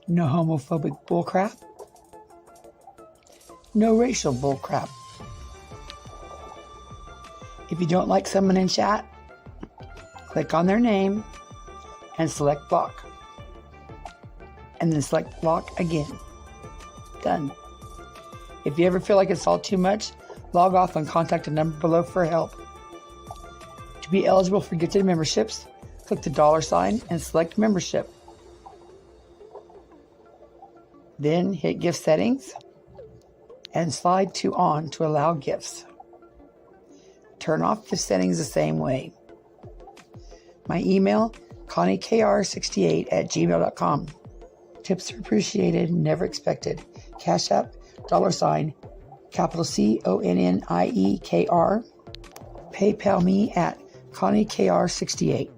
No homophobic bullcrap. No racial bullcrap. If you don't like someone in chat, click on their name and select block. And then select block again. Done. If you ever feel like it's all too much, log off and contact the number below for help. To be eligible for gifted memberships, click the $sign and select membership. Then hit gift settings and slide to on to allow gifts. Turn off gift settings the same way. My email, ConnieKR68@gmail.com. Tips are appreciated, never expected. Cash App, $sign, capital CONNIEKR. PayPal me at ConnieKR68.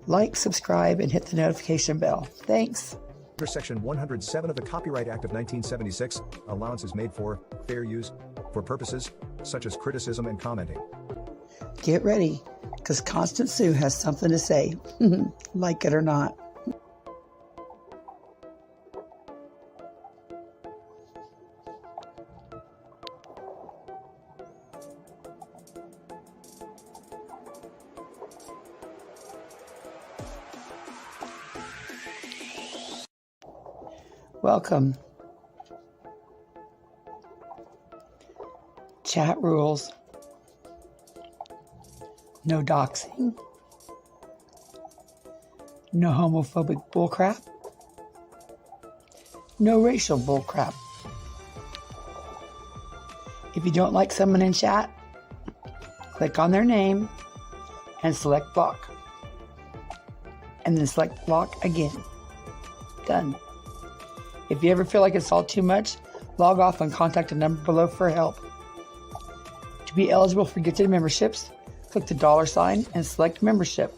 Like, subscribe, and hit the notification bell. Thanks. Under Section 107 of the Copyright Act of 1976, allowance is made for fair use for purposes such as criticism and commenting. Get ready, because Constant Sue has something to say, like it or not. Welcome. Chat rules. No doxing. No homophobic bullcrap. No racial bullcrap. If you don't like someone in chat, click on their name and select block. And then select block again. Done. If you ever feel like it's all too much, log off and contact the number below for help. To be eligible for gifted memberships, click the $sign and select membership.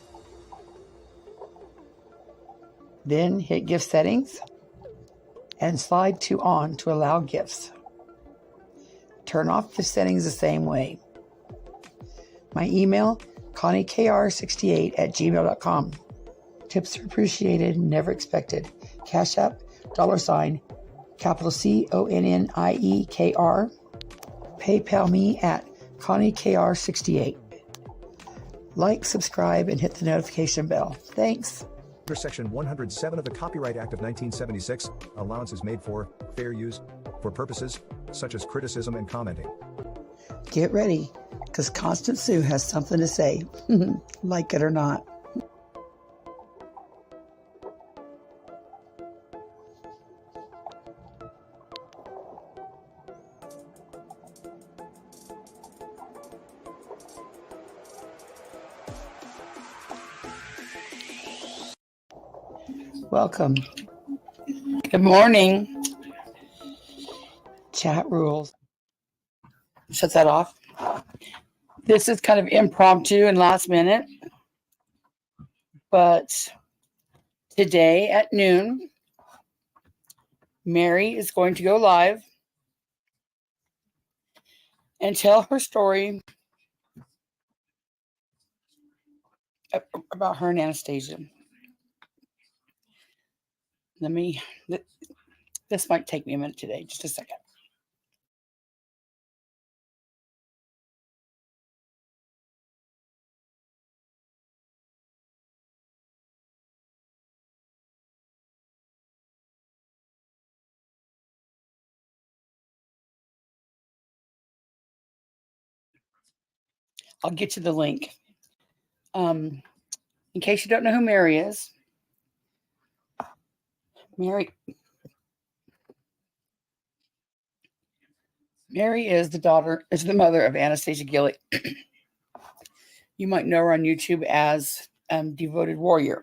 Then hit gift settings and slide to on to allow gifts. Turn off gift settings the same way. My email, ConnieKR68@gmail.com. Tips are appreciated, never expected. Cash App, $sign, capital CONNIEKR. PayPal me at ConnieKR68. Like, subscribe, and hit the notification bell. Thanks. Under Section 107 of the Copyright Act of 1976, allowance is made for fair use for purposes such as criticism and commenting. Get ready, because Constant Sue has something to say, like it or not. Welcome. Good morning. Chat rules. Shut that off. This is kind of impromptu and last minute, but today at noon, Mary is going to go live and tell her story about her and Anastasia. This might take me a minute today, just a second. I'll get you the link. In case you don't know who Mary is, Mary is the mother of Anastasia Gilley. You might know her on YouTube as Devoted Warrior.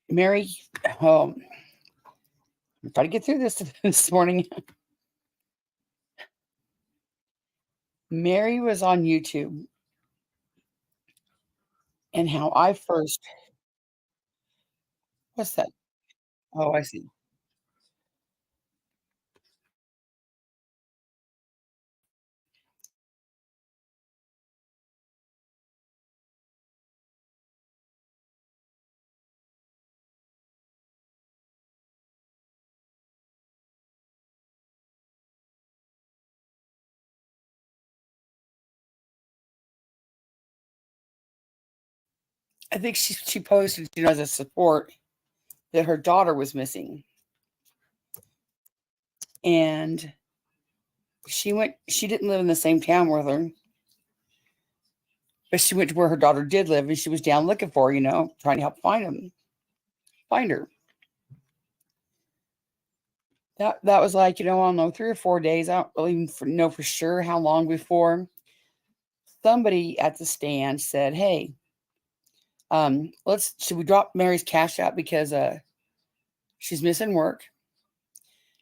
Mary, I'm trying to get through this morning. Mary was on YouTube, and how I first, what's that? Oh, I see. I think she posted, as a support that her daughter was missing. And she didn't live in the same town with her, but she went to where her daughter did live, and she was down looking for her, trying to help find her. That was like, I don't know, 3 or 4 days. I don't really know for sure how long before somebody at the stand said, "Hey, should we drop Mary's cash out because she's missing work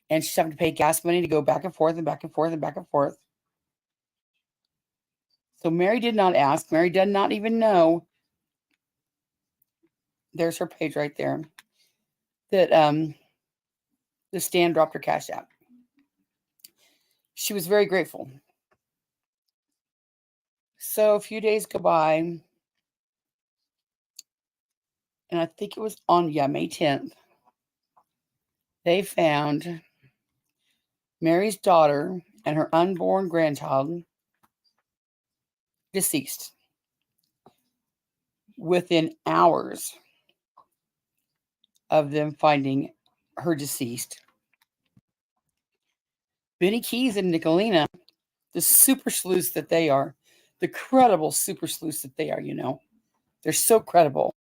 and she's having to pay gas money to go back and forth and back and forth and back and forth." So Mary did not ask. Mary did not even know. There's her page right there. That the stand dropped her cash out. She was very grateful. So a few days go by, and I think it was on May 10th. They found Mary's daughter and her unborn grandchild deceased within hours of them finding her deceased. Benny Keys and Nickalina, the super sleuths that they are, the credible super sleuths that they are, they're so credible.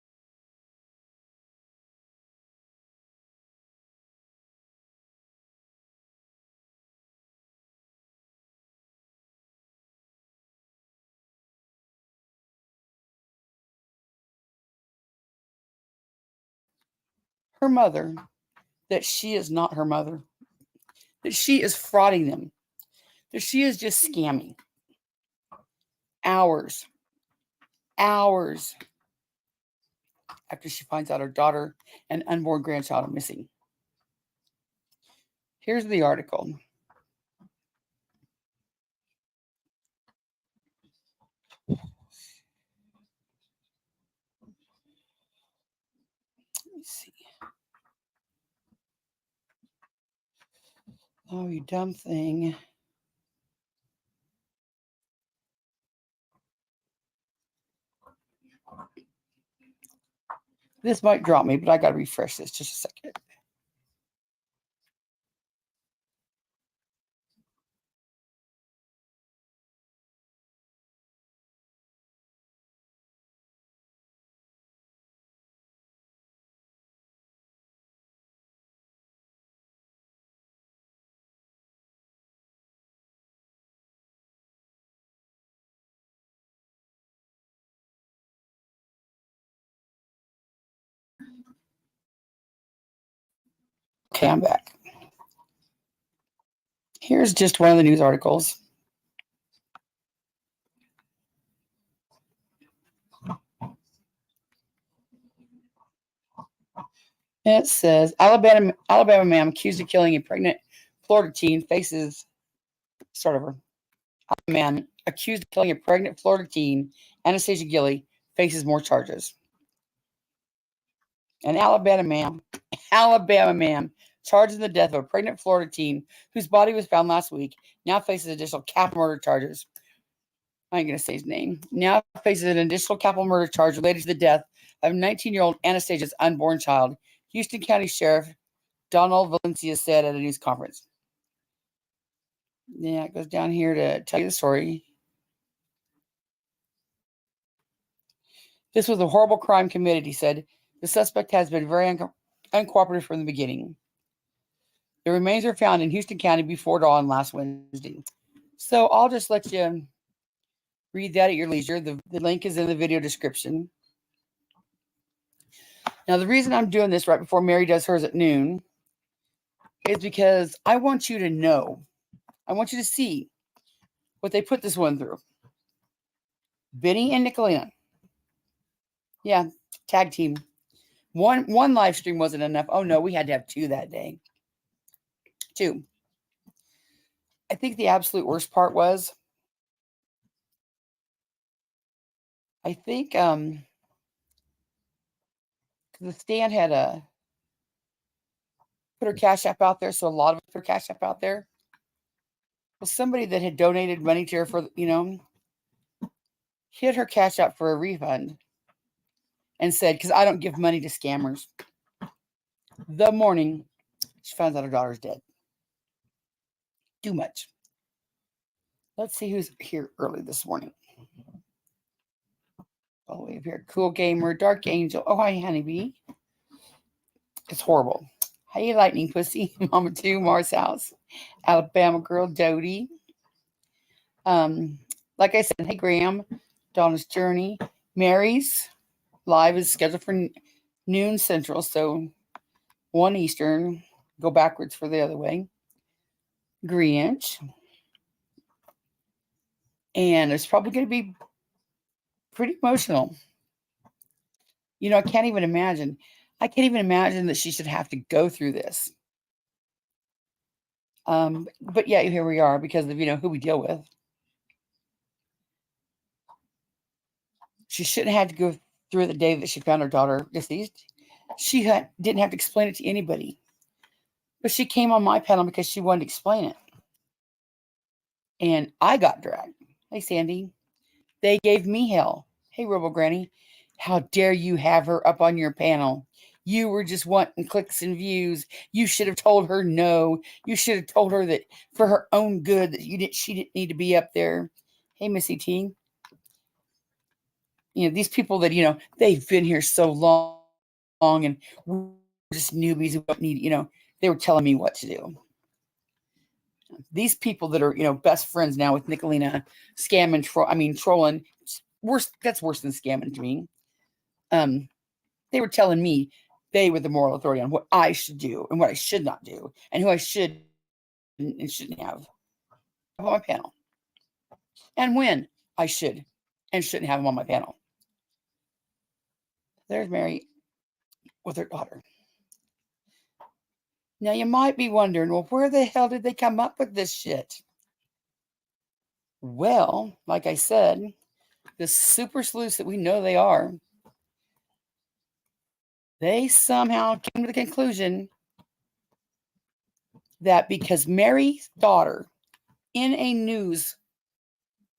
Her mother, that she is not her mother, that she is frauding them, that she is just scamming. Hours after she finds out her daughter and unborn grandchild are missing. Here's the article. Let me see. Oh, you dumb thing. This might drop me, but I got to refresh this just a second. Okay, I'm back. Here's just one of the news articles. It says Alabama man accused of killing a pregnant Florida teen faces start over. A man accused of killing a pregnant Florida teen, Anastasia Gilley, faces more charges. An Alabama man charged in the death of a pregnant Florida teen whose body was found last week now faces additional capital murder charges. I ain't going to say his name. Now faces an additional capital murder charge related to the death of 19-year-old Anastasia's unborn child, Houston County Sheriff Donald Valencia said at a news conference. Yeah, it goes down here to tell you the story. This was a horrible crime committed, he said. The suspect has been very uncooperative from the beginning. The remains were found in Houston County before dawn last Wednesday. So I'll just let you read that at your leisure. The link is in the video description. Now, the reason I'm doing this right before Mary does hers at noon is because I want you to know, I want you to see what they put this one through. Benny and Nickalina. Yeah, tag team. One live stream wasn't enough. Oh no, we had to have 2 that day. 2. I think the absolute worst part was, I think the stand had put her cash app out there, so a lot of us put her cash app out there. Well, somebody that had donated money to her for, hit her cash app for a refund. and said, because I don't give money to scammers. The morning she finds out her daughter's dead. Too much. Let's see who's here early this morning. All the way up here. Cool Gamer, Dark Angel. Oh, hi, Honeybee. It's horrible. Hey, Lightning Pussy. Mama 2, Mars House. Alabama Girl, Dodie. Like I said, hey, Graham. Donna's Journey. Mary's live is scheduled for noon Central, so 1 Eastern. Go backwards for the other way. Grinch. And it's probably going to be pretty emotional. You know, I can't even imagine. I can't even imagine that she should have to go through this. But yeah, here we are because of, who we deal with. She shouldn't have to go through the day that she found her daughter deceased. She didn't have to explain it to anybody. But she came on my panel because she wanted to explain it. And I got dragged. Hey, Sandy. They gave me hell. Hey, Robo Granny. How dare you have her up on your panel? You were just wanting clicks and views. You should have told her no. You should have told her that for her own good that she didn't need to be up there. Hey, Missy T. These people that, they've been here so long and we're just newbies who don't need, they were telling me what to do. These people that are, best friends now with Nickalina, scamming, trolling, worse. That's worse than scamming to me. They were telling me they were the moral authority on what I should do and what I should not do and who I should and shouldn't have on my panel. And when I should and shouldn't have them on my panel. There's Mary with her daughter. Now you might be wondering, well, where the hell did they come up with this shit? Well, like I said, the super sleuths that we know they are, they somehow came to the conclusion that because Mary's daughter, in a news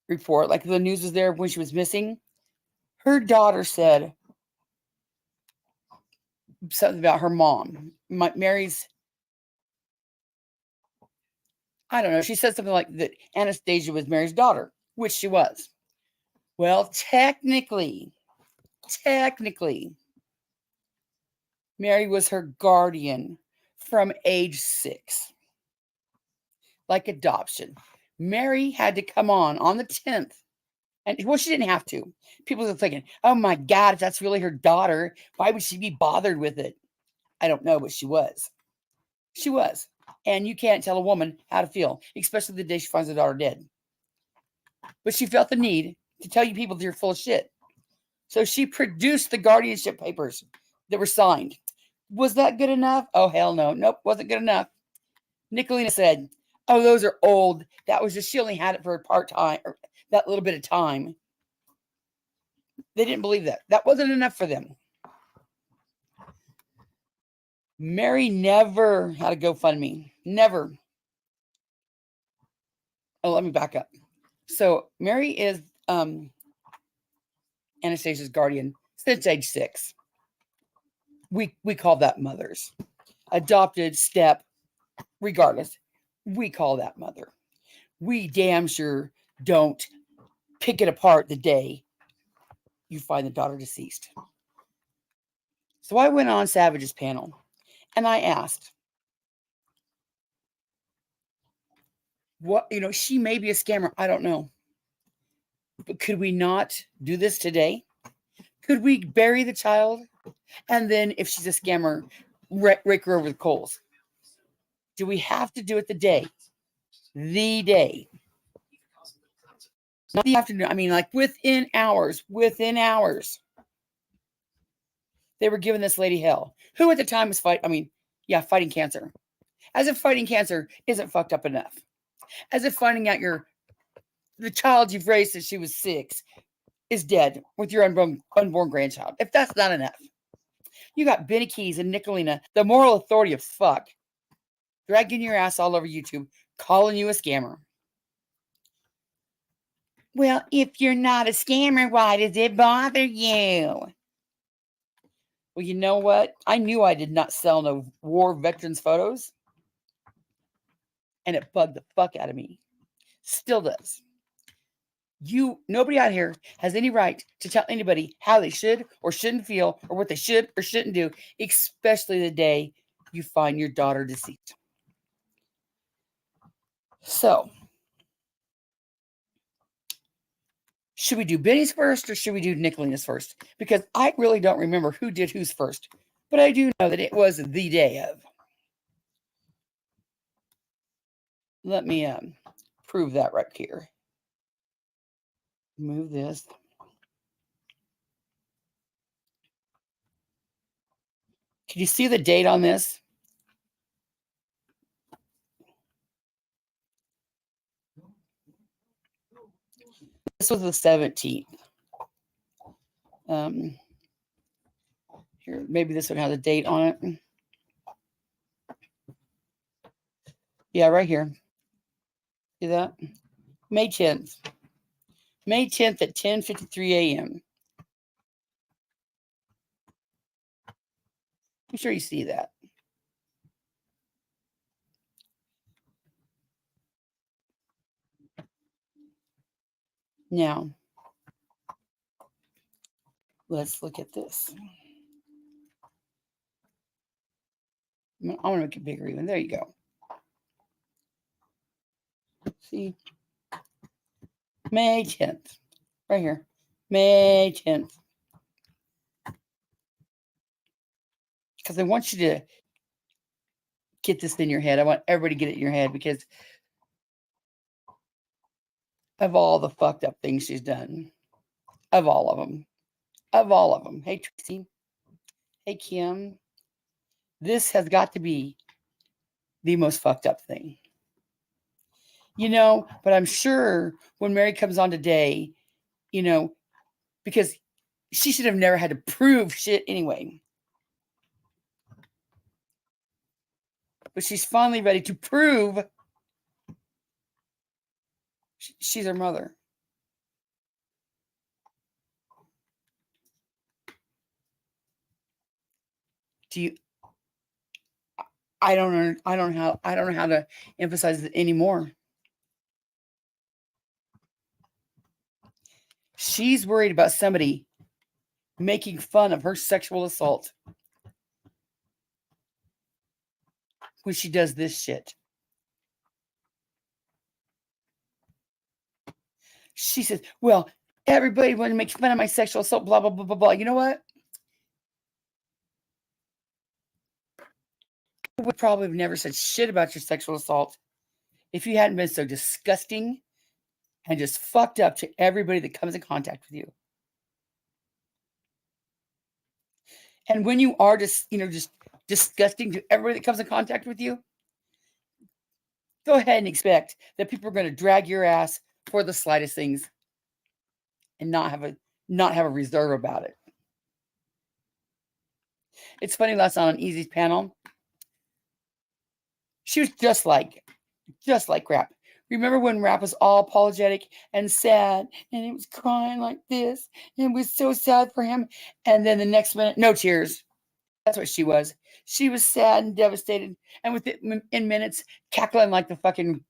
report, like the news was there when she was missing, her daughter said something about her mom. Mary's, I don't know, she said something like that Anastasia was Mary's daughter, which she was. Well, technically, Mary was her guardian from age 6. Like adoption. Mary had to come on the 10th. And well, she didn't have to. People are thinking, oh my God, if that's really her daughter, why would she be bothered with it? I don't know, but she was. She was. And you can't tell a woman how to feel, especially the day she finds her daughter dead. But she felt the need to tell you people that you're full of shit. So she produced the guardianship papers that were signed. Was that good enough? Oh, hell no. Nope, wasn't good enough. Nickalina said, oh, those are old. That was just, she only had it for a part-time, or that little bit of time. They didn't believe that. That wasn't enough for them. Mary never had a GoFundMe. Never. Oh, let me back up. So Mary is Anastasia's guardian since age 6. We call that mothers. Adopted, step, regardless. We call that mother. We damn sure don't pick it apart the day you find the daughter deceased. So I went on Savage's panel and I asked, what, she may be a scammer. I don't know. But could we not do this today? Could we bury the child? And then if she's a scammer, rake her over the coals? Do we have to do it the day? The day. Not the afternoon. I mean, like within hours. They were giving this lady hell. Who at the time was fighting cancer. As if fighting cancer isn't fucked up enough. As if finding out the child you've raised since she was 6 is dead with your unborn grandchild. If that's not enough. You got Benny Keys and Nickalina, the moral authority of fuck, dragging your ass all over YouTube, calling you a scammer. Well, if you're not a scammer, why does it bother you? Well, you know what? I knew I did not sell no war veterans photos. And it bugged the fuck out of me. Still does. Nobody out here has any right to tell anybody how they should or shouldn't feel or what they should or shouldn't do, especially the day you find your daughter deceased. So, should we do Benny's first or should we do Nickalina's first? Because I really don't remember who did whose first, but I do know that it was the day of. Let me prove that right here. Move this. Can you see the date on this? This was the 17th. Here, maybe this one has a date on it. Yeah, right here. See that? May 10th. May 10th at 10:53 a.m. I'm sure you see that. Now, let's look at this. I want to make it bigger even. There you go. See? May 10th. Right here. May 10th. Because I want you to get this in your head. I want everybody to get it in your head because of all the fucked up things she's done. Of all of them. Of all of them. Hey, Tracy. Hey, Kim. This has got to be the most fucked up thing. You know, but I'm sure when Mary comes on today, you know, because she should have never had to prove shit anyway. But she's finally ready to prove she's her mother. Do you? I don't know how to emphasize it anymore. She's worried about somebody making fun of her sexual assault when she does this shit. She says, well, everybody wanted to make fun of my sexual assault, blah, blah, blah, blah, blah. You know what? I would probably have never said shit about your sexual assault if you hadn't been so disgusting and just fucked up to everybody that comes in contact with you. And when you are just disgusting to everybody that comes in contact with you, go ahead and expect that people are going to drag your ass for the slightest things and not have a reserve about it. It's funny, last night on Easy's panel, she was just like Rap. Remember when Rap was all apologetic and sad and he was crying like this and it was so sad for him, and then the next minute, no tears. That's what she was. She was sad and devastated, and within minutes, cackling like the fucking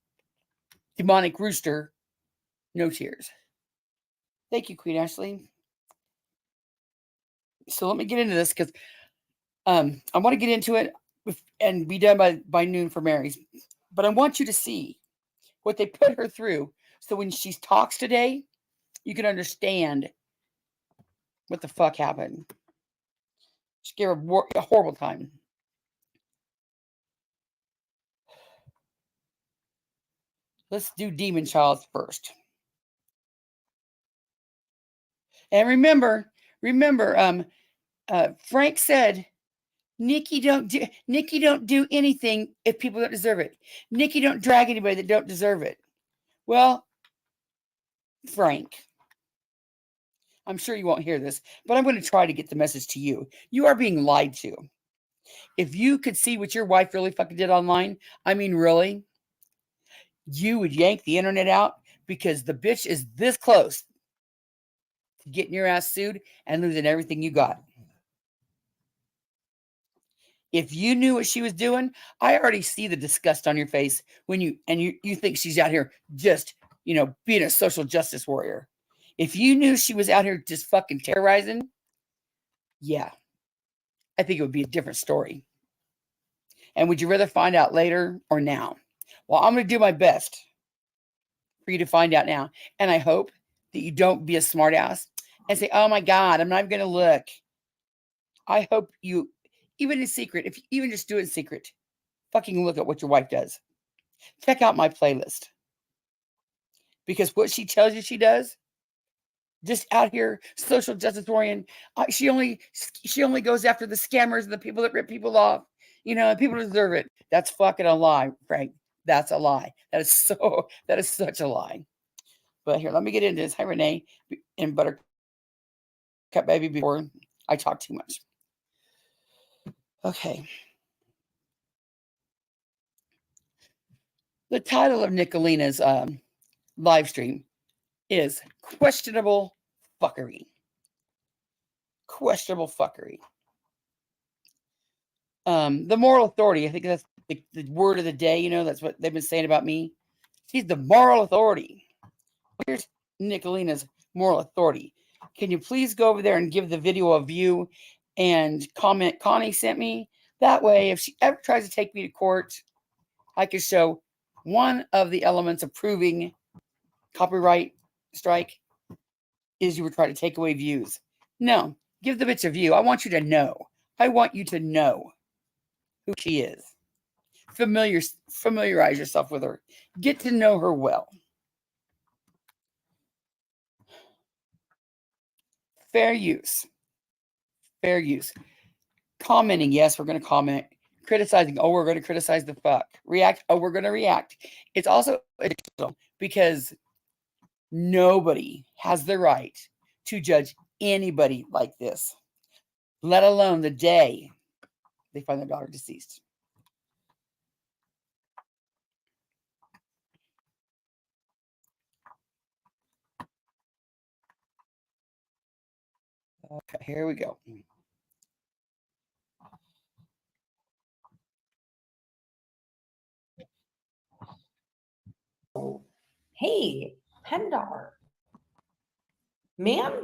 demonic rooster. No tears. Thank you, Queen Ashley. So let me get into this because I want to get into it and be done by noon for Mary's. But I want you to see what they put her through, so when she talks today, you can understand what the fuck happened. She gave her a horrible time. Let's do Demon Child first. And remember, Frank said, Nikki don't do anything if people don't deserve it. Nikki don't drag anybody that don't deserve it. Well, Frank, I'm sure you won't hear this, but I'm going to try to get the message to you. You are being lied to. If you could see what your wife really fucking did online, I mean, really, you would yank the internet out, because the bitch is this close to getting your ass sued and losing everything you got. If you knew what she was doing, I already see the disgust on your face when you think she's out here just, being a social justice warrior. If you knew she was out here just fucking terrorizing, yeah, I think it would be a different story. And would you rather find out later or now? Well, I'm going to do my best for you to find out now. And I hope that you don't be a smartass and say, oh my God, I'm not going to look. I hope you, even in secret, if you even just do it in secret, fucking look at what your wife does. Check out my playlist. Because what she tells you she does, just out here, social justice oriented, she only goes after the scammers and the people that rip people off, and people deserve it. That's fucking a lie, Frank. That's a lie. That is such a lie. But here, let me get into this. Hi, Renee and Buttercup Baby before I talk too much. Okay. The title of Nickalina's live stream is Questionable Fuckery. Questionable Fuckery. The moral authority, I think that's the word of the day, that's what they've been saying about me. She's the moral authority. Here's Nickalina's moral authority. Can you please go over there and give the video a view and comment Connie sent me? That way, if she ever tries to take me to court, I can show one of the elements of proving copyright strike is you were trying to take away views. No, give the bitch a view. I want you to know. I want you to know who she is. Familiarize yourself with her. Get to know her well. Fair use. Fair use. Commenting, yes, we're going to comment. Criticizing, oh, we're going to criticize the fuck. React, oh, we're going to react. It's also additional because nobody has the right to judge anybody like this, let alone the day they find their daughter deceased. Okay, here we go. Hey, Pendar. Ma'am.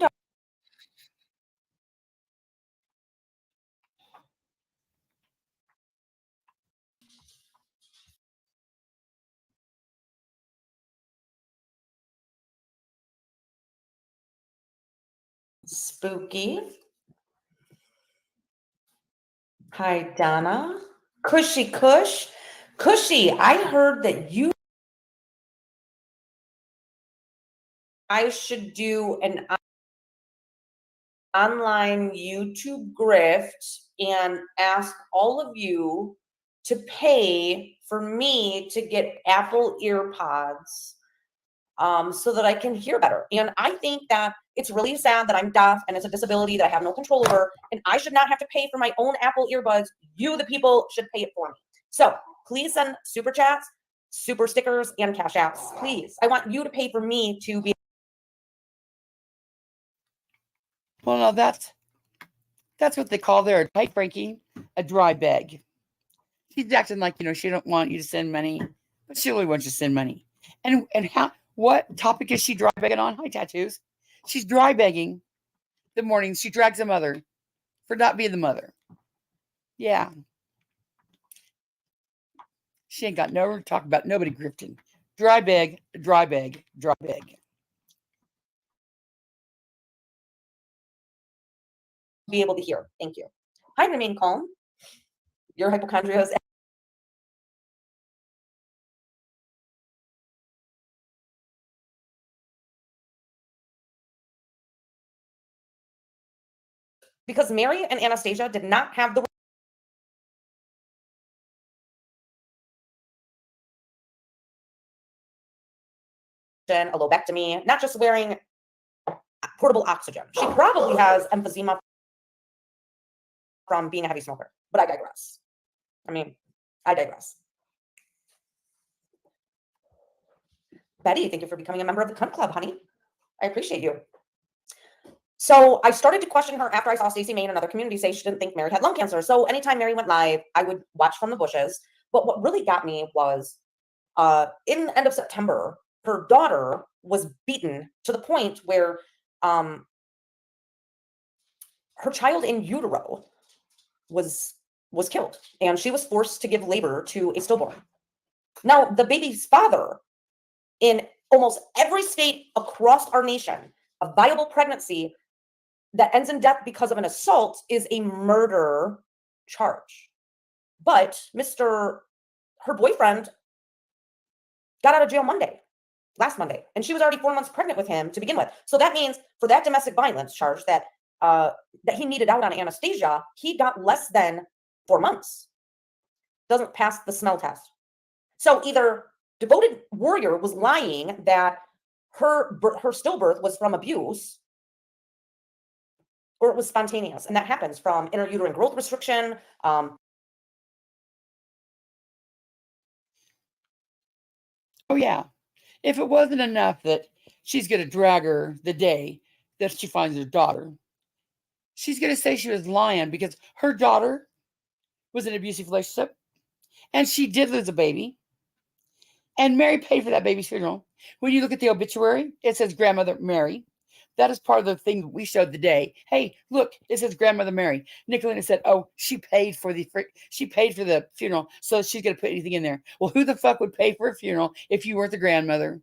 Spooky. Hi, Donna. Cushy Cush. Cushy, I heard that I should do an online YouTube grift and ask all of you to pay for me to get Apple EarPods so that I can hear better. And I think that it's really sad that I'm deaf and it's a disability that I have no control over, and I should not have to pay for my own Apple earbuds. You, the people, should pay it for me. So please send super chats, super stickers, and cash apps. Please. I want you to pay for me to be. Well, now that's what they call there, right, Frankie? A dry bag. She's acting like, she don't want you to send money, but she really wants you to send money. And what topic is she dry begging on? Hi, tattoos. She's dry begging the mornings she drags a mother for not being the mother. Yeah. She ain't got no talk about nobody grifting. Dry beg, dry beg, dry beg. Be able to hear. Thank you. Hi, remain calm. Your hypochondria is because Mary and Anastasia did not have the a lobectomy, not just wearing portable oxygen. She probably has emphysema from being a heavy smoker, but I digress. I digress. Betty, thank you for becoming a member of the Cunt Club, honey. I appreciate you. So I started to question her after I saw Stacey May and another community say she didn't think Mary had lung cancer. So anytime Mary went live, I would watch from the bushes. But what really got me was in the end of September, her daughter was beaten to the point where her child in utero was killed, and she was forced to give labor to a stillborn. Now, the baby's father, in almost every state across our nation, a viable pregnancy that ends in death because of an assault is a murder charge. But her boyfriend got out of jail last Monday, and she was already 4 months pregnant with him to begin with. So that means for that domestic violence charge that he needed out on Anastasia, he got less than 4 months. Doesn't pass the smell test. So either Devoted Warrior was lying that her stillbirth was from abuse, or it was spontaneous, and that happens from intrauterine growth restriction. Oh yeah, if it wasn't enough that she's going to drag her the day that she finds her daughter, she's going to say she was lying because her daughter was in an abusive relationship and she did lose a baby. And Mary paid for that baby's funeral. When you look at the obituary, it says Grandmother Mary. That is part of the thing we showed today. Hey, look, it says Grandmother Mary. Nickalina said, "Oh, she paid for the funeral, so she's gonna put anything in there." Well, who the fuck would pay for a funeral if you weren't the grandmother?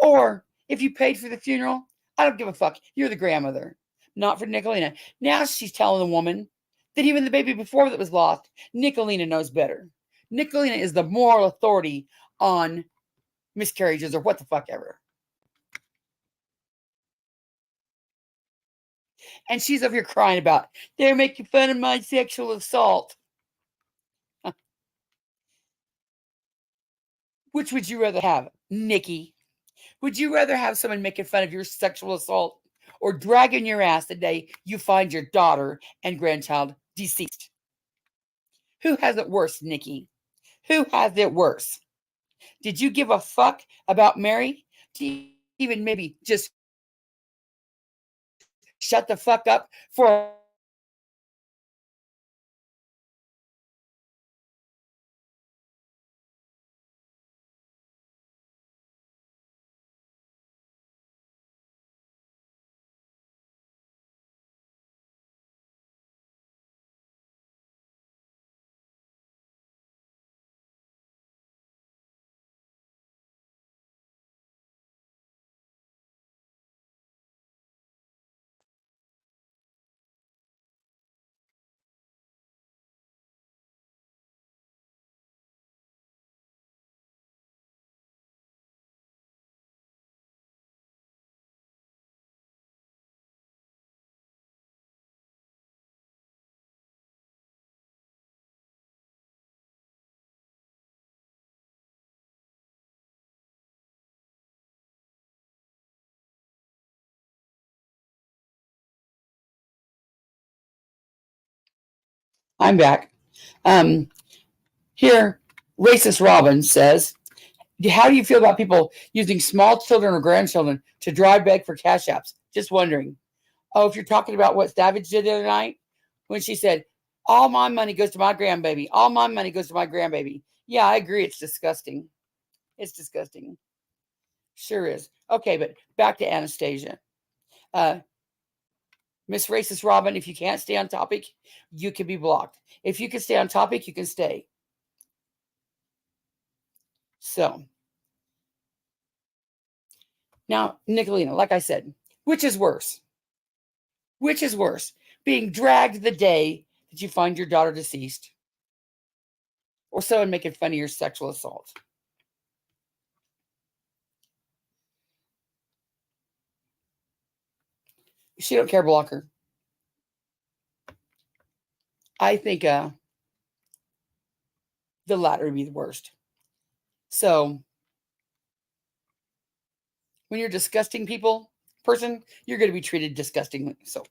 Or if you paid for the funeral, I don't give a fuck. You're the grandmother, not for Nickalina. Now she's telling the woman that even the baby before that was lost, Nickalina knows better. Nickalina is the moral authority on miscarriages or what the fuck ever. And she's over here crying about, they're making fun of my sexual assault. Which would you rather have, Nikki? Would you rather have someone making fun of your sexual assault or dragging your ass the day you find your daughter and grandchild deceased? Who has it worse, Nikki? Who has it worse? Did you give a fuck about Mary? Do you even maybe just shut the fuck up for I'm back. Here, Racist Robin says, how do you feel about people using small children or grandchildren to drive beg for cash apps? Just wondering. Oh, if you're talking about what Savage did the other night when she said, all my money goes to my grandbaby. All my money goes to my grandbaby. Yeah, I agree. It's disgusting. It's disgusting. Sure is. Okay, but back to Anastasia. Miss Racist Robin, if you can't stay on topic, you can be blocked. If you can stay on topic, you can stay. So, now, Nickalina, like I said, which is worse? Which is worse? Being dragged the day that you find your daughter deceased, or someone making fun of your sexual assault? She don't care, blocker. I think the latter would be the worst. So when you're a disgusting person, you're going to be treated disgustingly. So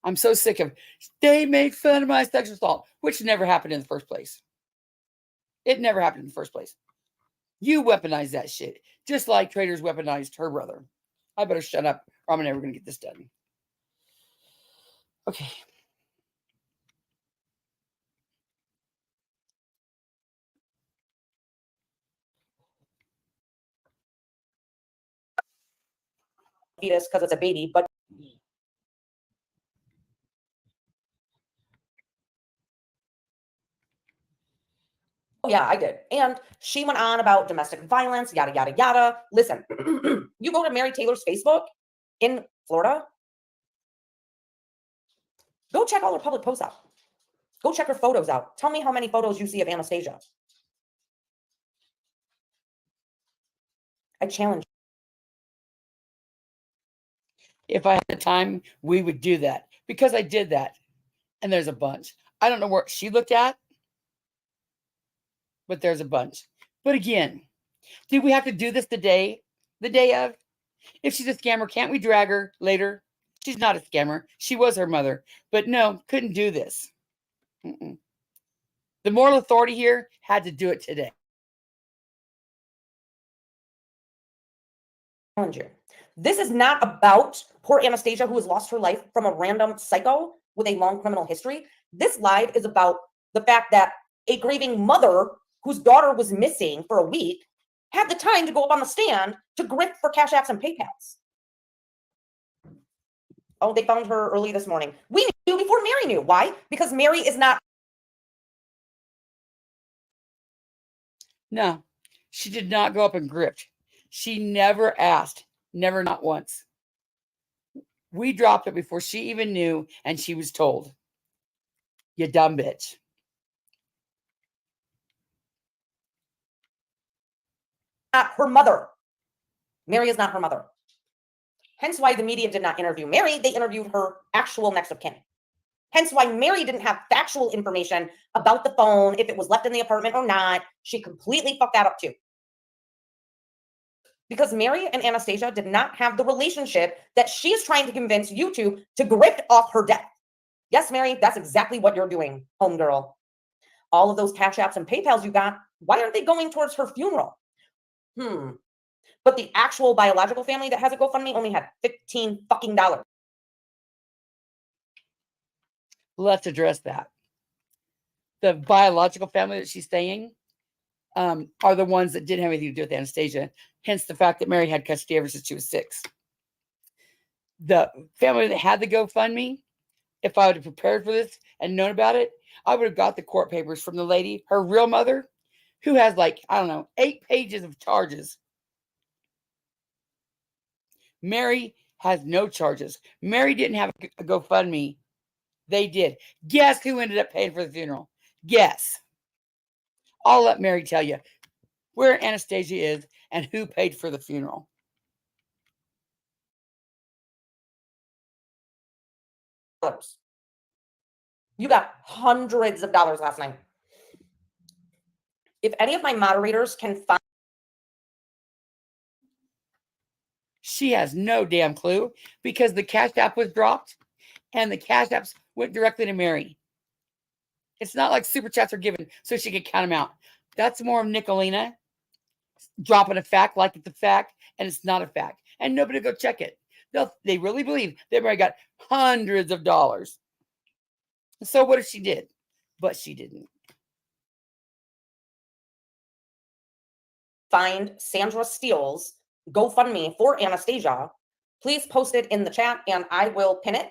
I'm so sick of, they made fun of my sexual assault, which never happened in the first place. It never happened in the first place. You weaponized that shit, just like Traders weaponized her brother. I better shut up or I'm never going to get this done. Okay. Fetus because it's a baby, but oh yeah, I did. And she went on about domestic violence, yada yada yada. Listen, you go to Mary Taylor's Facebook in Florida, go check all her public posts out. Go check her photos out. Tell me how many photos you see of Anastasia. I challenge. If I had the time, we would do that because I did that. And there's a bunch. I don't know where she looked at, but there's a bunch. But again, do we have to do this the day of? If she's a scammer, can't we drag her later? She's not a scammer. She was her mother. But no, couldn't do this. Mm-mm. The moral authority here had to do it today. This is not about poor Anastasia who has lost her life from a random psycho with a long criminal history. This live is about the fact that a grieving mother whose daughter was missing for a week had the time to go up on the stand to grift for Cash Apps and PayPals. Oh, they found her early this morning. We knew before Mary knew. Why? Because Mary is not. No, she did not go up and grift. She never asked. Never, not once. We dropped it before she even knew, and she was told. You dumb bitch. Not her mother. Mary is not her mother. Hence why the media did not interview Mary. They interviewed her actual next of kin. Hence why Mary didn't have factual information about the phone, if it was left in the apartment or not. She completely fucked that up too. Because Mary and Anastasia did not have the relationship that she is trying to convince you to grift off her death. Yes, Mary, that's exactly what you're doing, homegirl. All of those Cash Apps and PayPals you got, why aren't they going towards her funeral? But the actual biological family that has a GoFundMe only had $15 fucking dollars. Let's address that. The biological family that she's saying are the ones that didn't have anything to do with Anastasia. Hence the fact that Mary had custody ever since she was 6. The family that had the GoFundMe, if I would have prepared for this and known about it, I would have got the court papers from the lady, her real mother, who has 8 pages of charges. Mary has no charges. Mary didn't have a GoFundMe. They did. Guess who ended up paying for the funeral? Guess. I'll let Mary tell you where Anastasia is and who paid for the funeral. You got hundreds of dollars last night. If any of my moderators can find. She has no damn clue because the Cash App was dropped and the Cash Apps went directly to Mary. It's not like super chats are given so she could count them out. That's more of Nickalina dropping a fact like it's a fact and it's not a fact. And nobody will go check it. They really believe that Mary got hundreds of dollars. So what if she did? But she didn't. Find Sandra Steele's GoFundMe for Anastasia, please post it in the chat and I will pin it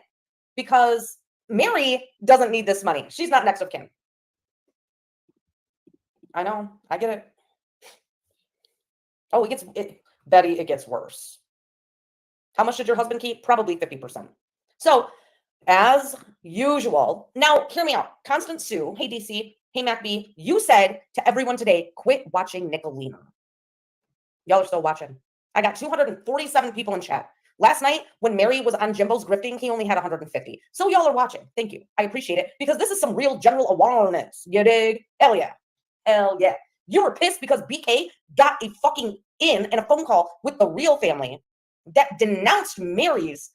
because Mary doesn't need this money. She's not next of kin. I know. I get it. Oh, Betty, it gets worse. How much did your husband keep? Probably 50%. So as usual, now hear me out. Constance Sue, hey DC, hey MacB, you said to everyone today, quit watching Nickalina. Y'all are still watching. I got 247 people in chat. Last night, when Mary was on Jimbo's grifting, he only had 150. So y'all are watching. Thank you. I appreciate it because this is some real general awareness. You dig? Hell yeah. Hell yeah. You were pissed because BK got a fucking in a phone call with the real family that denounced Mary's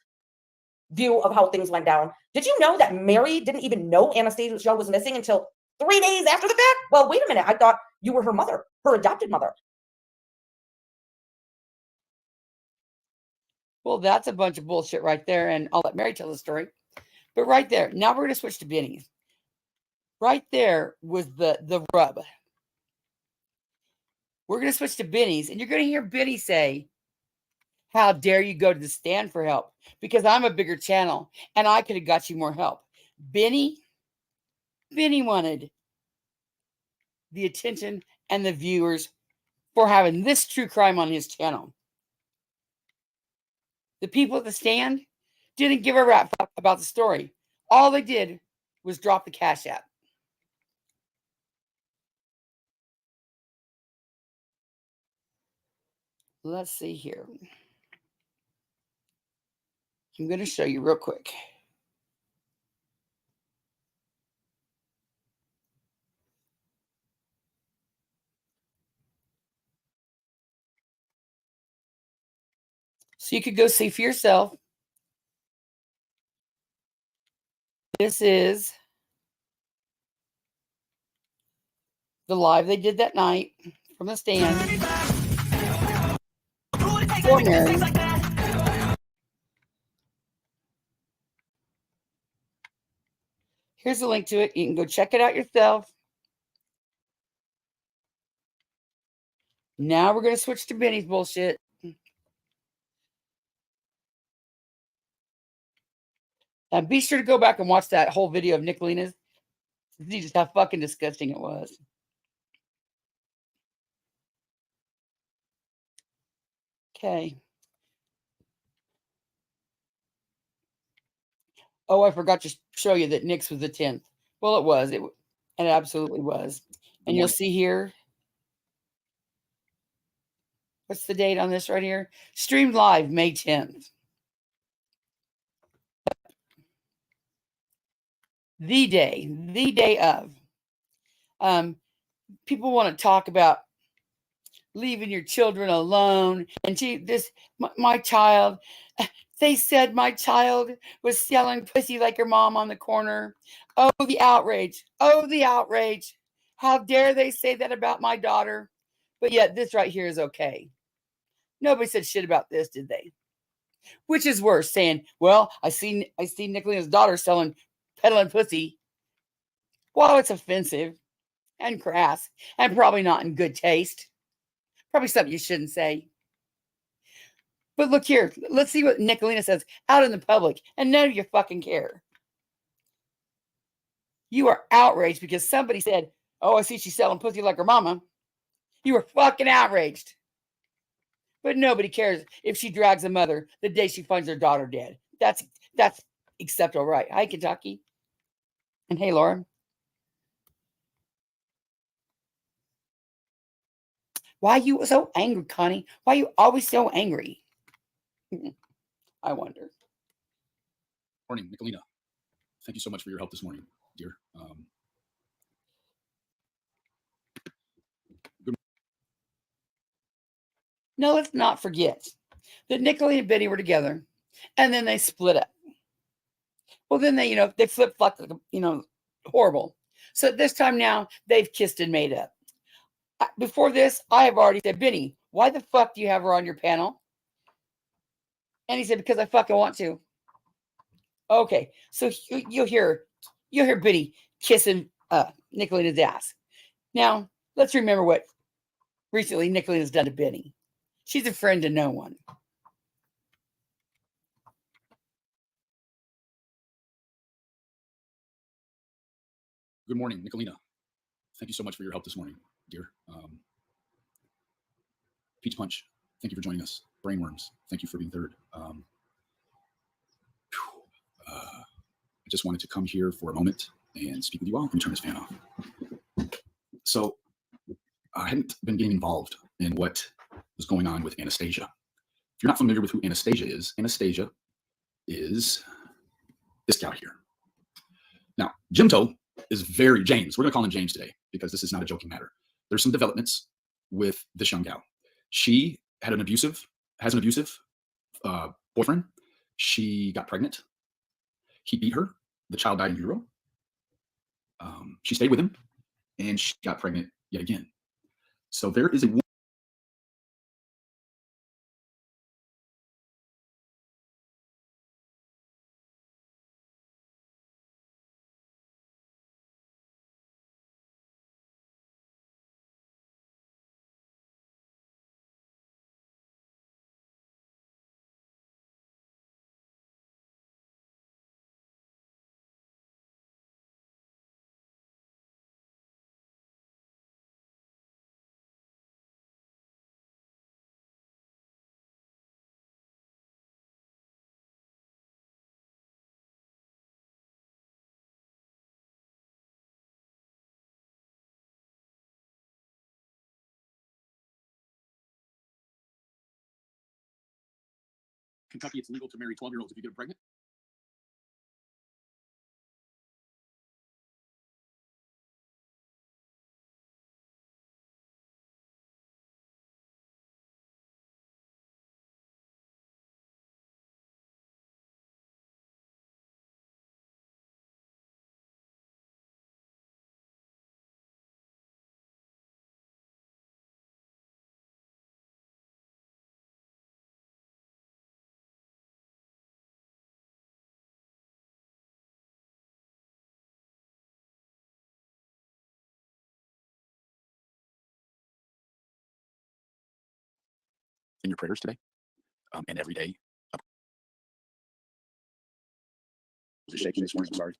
view of how things went down. Did you know that Mary didn't even know Anastasia was missing until 3 days after the fact? Well, wait a minute. I thought you were her mother, her adopted mother. Well, that's a bunch of bullshit right there. And I'll let Mary tell the story. But right there, now we're going to switch to Benny's. Right there was the rub. We're going to switch to Benny's, and you're going to hear Benny say, how dare you go to the stand for help? Because I'm a bigger channel, and I could have got you more help. Benny wanted the attention and the viewers for having this true crime on his channel. The people at the stand didn't give a rap about the story. All they did was drop the Cash App. Let's see here. I'm going to show you real quick. So you could go see for yourself. This is the live they did that night from the stand for Mary. Here's a link to it. You can go check it out yourself. Now we're going to switch to Benny's bullshit. And be sure to go back and watch that whole video of Nickalina's. See just how fucking disgusting it was. Okay. Oh, I forgot to show you that Nick's was the 10th. Well, it was. It absolutely was. And you'll see here. What's the date on this right here? Streamed live May 10th. The day of. People want to talk about leaving your children alone. And my child, they said my child was selling pussy like her mom on the corner. Oh, the outrage. Oh, the outrage. How dare they say that about my daughter? But yet this right here is okay. Nobody said shit about this, did they? Which is worse, saying, well, I see Nickalina's daughter peddling pussy. Well, it's offensive and crass and probably not in good taste. Probably something you shouldn't say. But look here. Let's see what Nickalina says out in the public, and none of you fucking care. You are outraged because somebody said, oh, I see she's selling pussy like her mama. You are fucking outraged. But nobody cares if she drags a mother the day she finds her daughter dead. That's acceptable, right? Hi, Kentucky. And hey, Laura. Why are you so angry, Connie? Why are you always so angry? I wonder. Morning, Nickalina. Thank you so much for your help this morning, dear. No, let's not forget that Nickalina and Benny were together, and then they split up. Well, then they flip-flopped, horrible. So this time now, they've kissed and made up. Before this, I have already said, Benny, why the fuck do you have her on your panel? And he said, because I fucking want to. Okay, so you'll hear Benny kissing Nickalina's ass. Now, let's remember what recently Nickalina's done to Benny. She's a friend to no one. Good morning, Nickalina. Thank you so much for your help this morning, dear. Peach Punch, thank you for joining us. Brainworms, thank you for being third. I just wanted to come here for a moment and speak with you all. Let me turn this fan off. So I hadn't been getting involved in what was going on with Anastasia. If you're not familiar with who Anastasia is this gal here. Now, Jimto is James. We're going to call him James today because this is not a joking matter. There's some developments with this young gal. She has an abusive boyfriend. She got pregnant. He beat her. The child died in utero. She stayed with him, and she got pregnant yet again. So there is a Kentucky, it's legal to marry 12-year-olds if you get them pregnant. In your prayers today, and every day. Was it shaking this morning? I'm sorry.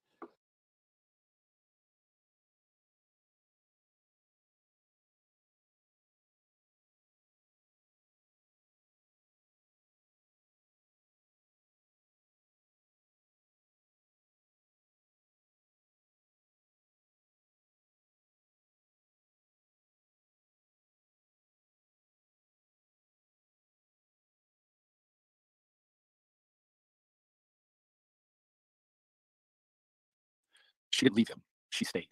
She didn't leave him. She stayed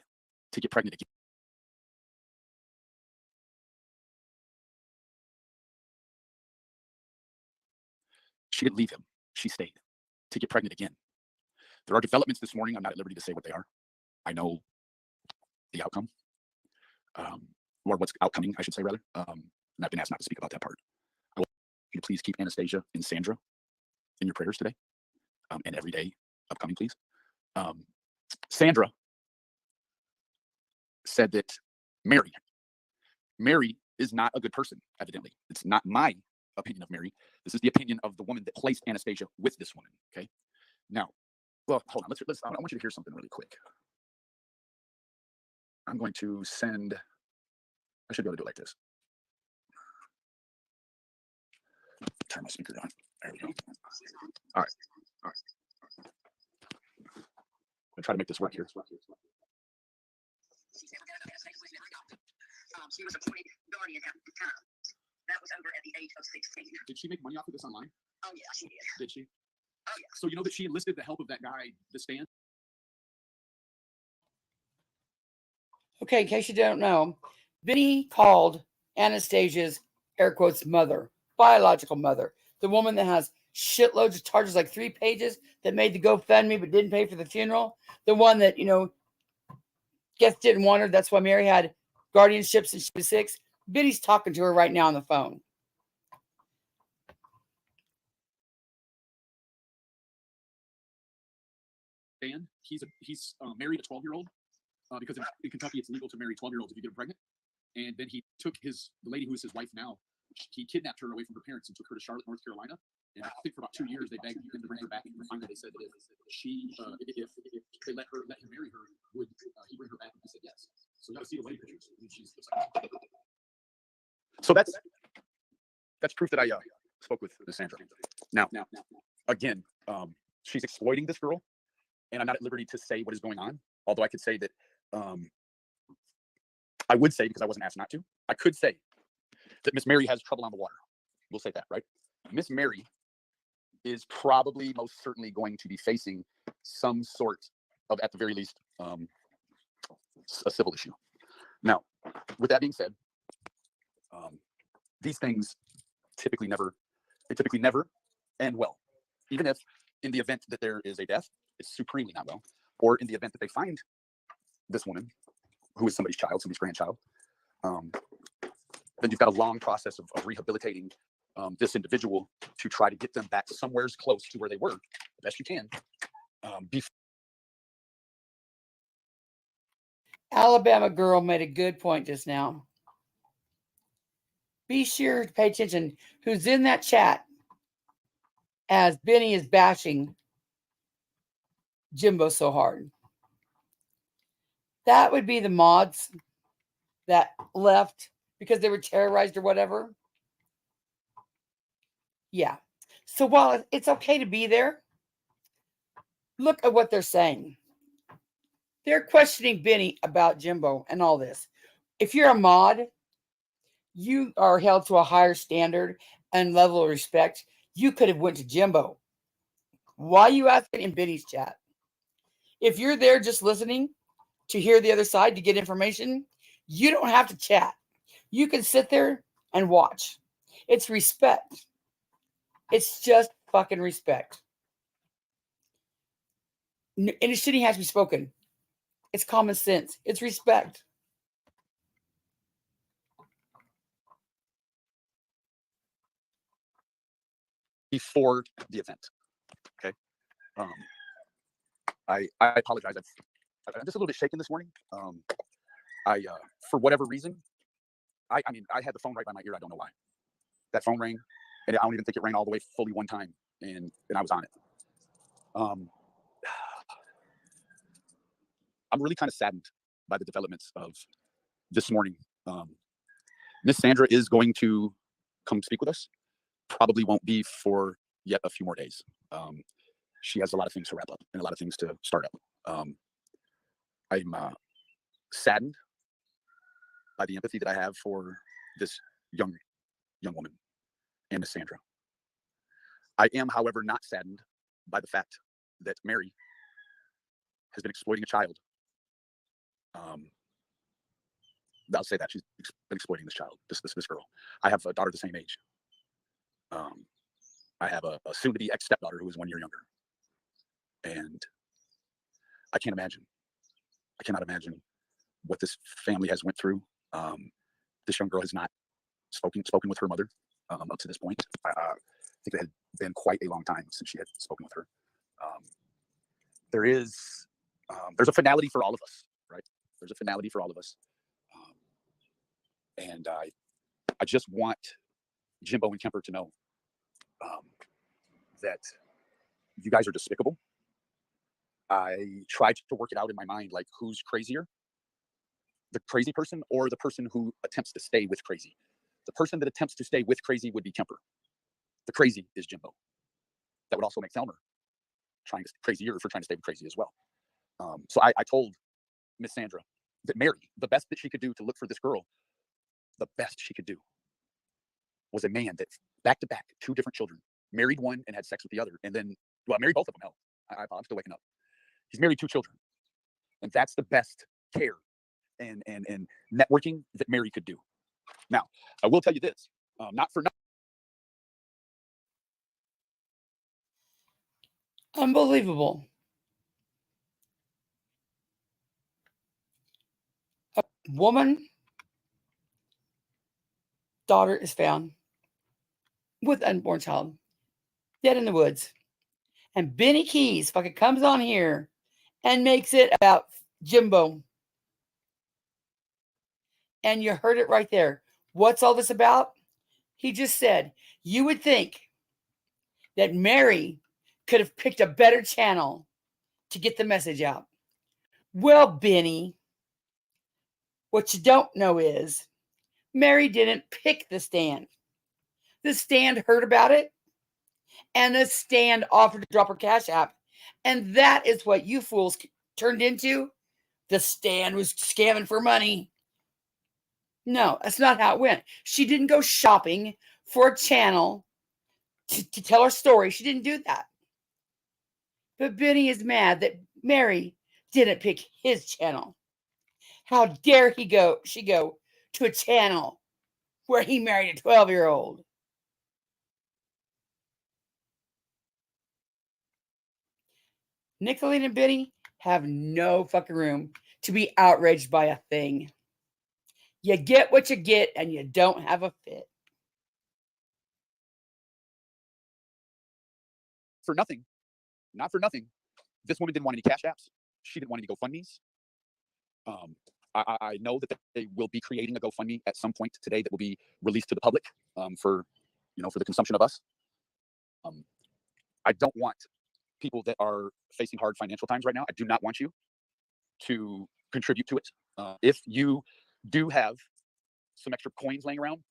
to get pregnant again. She didn't leave him. She stayed to get pregnant again. There are developments this morning. I'm not at liberty to say what they are. I know the outcome, or what's outcoming, I should say, rather. And I've been asked not to speak about that part. I want you to please keep Anastasia and Sandra in your prayers today, and every day upcoming, please. Sandra said that Mary is not a good person, evidently. It's not my opinion of Mary. This is the opinion of the woman that placed Anastasia with this woman, okay? Now, well, hold on. Let's I want you to hear something really quick. I'm going to send, I should be able to do it like this. Turn my speaker on. There we go. All right. I'm trying to make this work here. She was appointed guardian at the time. That was over at the age of 16. Did she make money off of this online? Oh, yeah, she did. Did she? Oh, yeah. So you know that she enlisted the help of that guy, the Stan? Okay, in case you don't know, Vinny called Anastasia's, air quotes, mother, biological mother, the woman that has shitloads of charges, like 3 pages, that made the GoFundMe but didn't pay for the funeral. The one that, guess didn't want her. That's why Mary had guardianships since she was 6. Vinny's talking to her right now on the phone. Stan, he's married a 12-year-old because in Kentucky it's legal to marry 12-year-olds if you get them pregnant. And then he took the lady who is his wife now, he kidnapped her away from her parents and took her to Charlotte, North Carolina. And I think for about 2 years they begged him to bring her back. And finally they said that if they let him marry her, would he bring her back? And he said yes. So you got to see the wedding pictures. So that's proof that I spoke with Sandra. Now, again, she's exploiting this girl, and I'm not at liberty to say what is going on. Although I could say that, I would say, because I wasn't asked not to, I could say that Miss Mary has trouble on the water. We'll say that, right? Miss Mary is probably most certainly going to be facing some sort of, at the very least, a civil issue. Now, with that being said, these things typically never end well. Even if in the event that there is a death, it's supremely not well. Or in the event that they find this woman, who is somebody's child, somebody's grandchild, then you've got a long process of rehabilitating this individual to try to get them back somewhere close to where they were, the best you can. Alabama girl made a good point just now. Be sure to pay attention who's in that chat as Benny is bashing Jimbo so hard. That would be the mods that left because they were terrorized or whatever. Yeah. So while it's okay to be there, look at what they're saying. They're questioning Benny about Jimbo and all this. If you're a mod, you are held to a higher standard and level of respect You could have went to Jimbo. Why you asking in Benny's chat? If you're there just listening to hear the other side to get information, you don't have to chat. You can sit there and watch. It's respect. It's just fucking respect. And it shouldn't have to be spoken. It's common sense. It's respect. Before the event. Okay. I apologize. I'm just a little bit shaken this morning. For whatever reason, I mean, I had the phone right by my ear. I don't know why. That phone rang, and I don't even think it rang all the way fully one time, and I was on it. I'm really kind of saddened by the developments of this morning. Miss Sandra is going to come speak with us. Probably won't be for yet a few more days. She has a lot of things to wrap up and a lot of things to start up. I'm saddened by the empathy that I have for this young woman and Miss Sandra. I am, however, not saddened by the fact that Mary has been exploiting a child. I'll say that she's been exploiting this child, this girl. I have a daughter the same age. I have a soon-to-be ex-stepdaughter who is 1 year younger. And I can't imagine. I cannot imagine what this family has went through. This young girl has not spoken with her mother up to this point. I think it had been quite a long time since she had spoken with her. There's a finality for all of us, right? There's a finality for all of us. And I just want Jimbo and Kemper to know that you guys are despicable. I tried to work it out in my mind, like, who's crazier? The crazy person or the person who attempts to stay with crazy? The person that attempts to stay with crazy would be Kemper. The crazy is Jimbo. That would also make Thelmer trying to stay crazier for trying to stay with crazy as well. So I told Miss Sandra that Mary, the best that she could do to look for this girl, the best she could do was a man that back-to-back, 2 different children, married one and had sex with the other, and then, well, married both of them. Hell, I'm still waking up. He's married 2 children, and that's the best care and networking that Mary could do. Now, I will tell you this, not for nothing. Unbelievable. A woman, daughter is found with unborn child, dead in the woods. And Benny Keys fucking comes on here and makes it about Jimbo. And you heard it right there. What's all this about? He just said, you would think that Mary could have picked a better channel to get the message out. Well, Benny, what you don't know is Mary didn't pick the stand. The stand heard about it, and the stand offered to drop her cash app. And that is what you fools turned into. The stand was scamming for money. No, that's not how it went. She didn't go shopping for a channel to tell her story. She didn't do that. But Benny is mad that Mary didn't pick his channel. How dare she go to a channel where he married a 12-year-old? Nickalina and Benny have no fucking room to be outraged by a thing. You get what you get, and you don't have a fit. For nothing, not for nothing, this woman didn't want any cash apps. She didn't want any GoFundMes. I know that they will be creating a GoFundMe at some point today that will be released to the public for the consumption of us. I don't want people that are facing hard financial times right now. I do not want you to contribute to it. If you do have some extra coins laying around,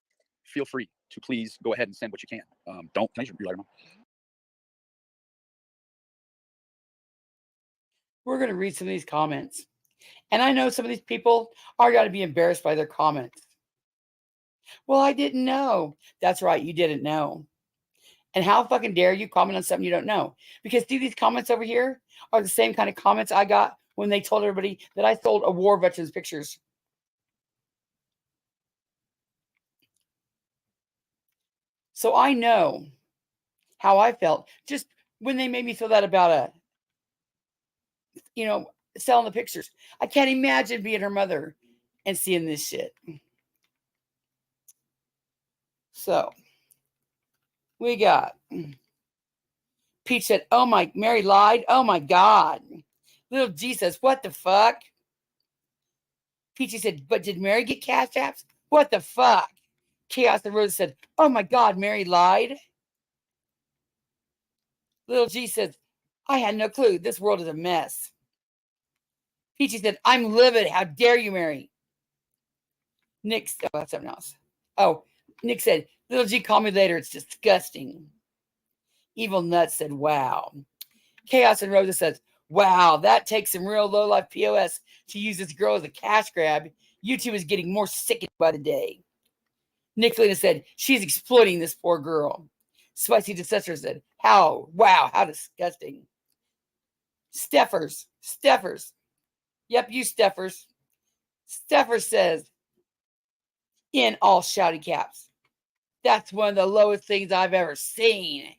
feel free to please go ahead and send what you can. Can I use your lighter, Mom? We're going to read some of these comments. And I know some of these people are going to be embarrassed by their comments. Well, I didn't know. That's right, you didn't know. And how fucking dare you comment on something you don't know? Because see, these comments over here are the same kind of comments I got when they told everybody that I sold a war veteran's pictures. So I know how I felt just when they made me feel that about selling the pictures. I can't imagine being her mother and seeing this shit. So we got Peach said, "Oh my, Mary lied. Oh my God." Little G says, "What the fuck?" Peachy said, "But did Mary get cash apps? What the fuck?" Chaos and Rosa said, "Oh my God, Mary lied." Little G says, "I had no clue. This world is a mess." Peachy said, "I'm livid. How dare you, Mary?" Nick, oh, that's something else. Oh, Nick said, "Little G, call me later. It's disgusting." Evil Nuts said, "Wow." Chaos and Rosa says, "Wow, that takes some real low-life POS to use this girl as a cash grab. YouTube is getting more sickened by the day." Nickalina said, "She's exploiting this poor girl." Spicy Decessor said, "How? Wow, how disgusting." Steffers. Yep, you Steffers. Steffers says, in all shouty caps, "That's one of the lowest things I've ever seen."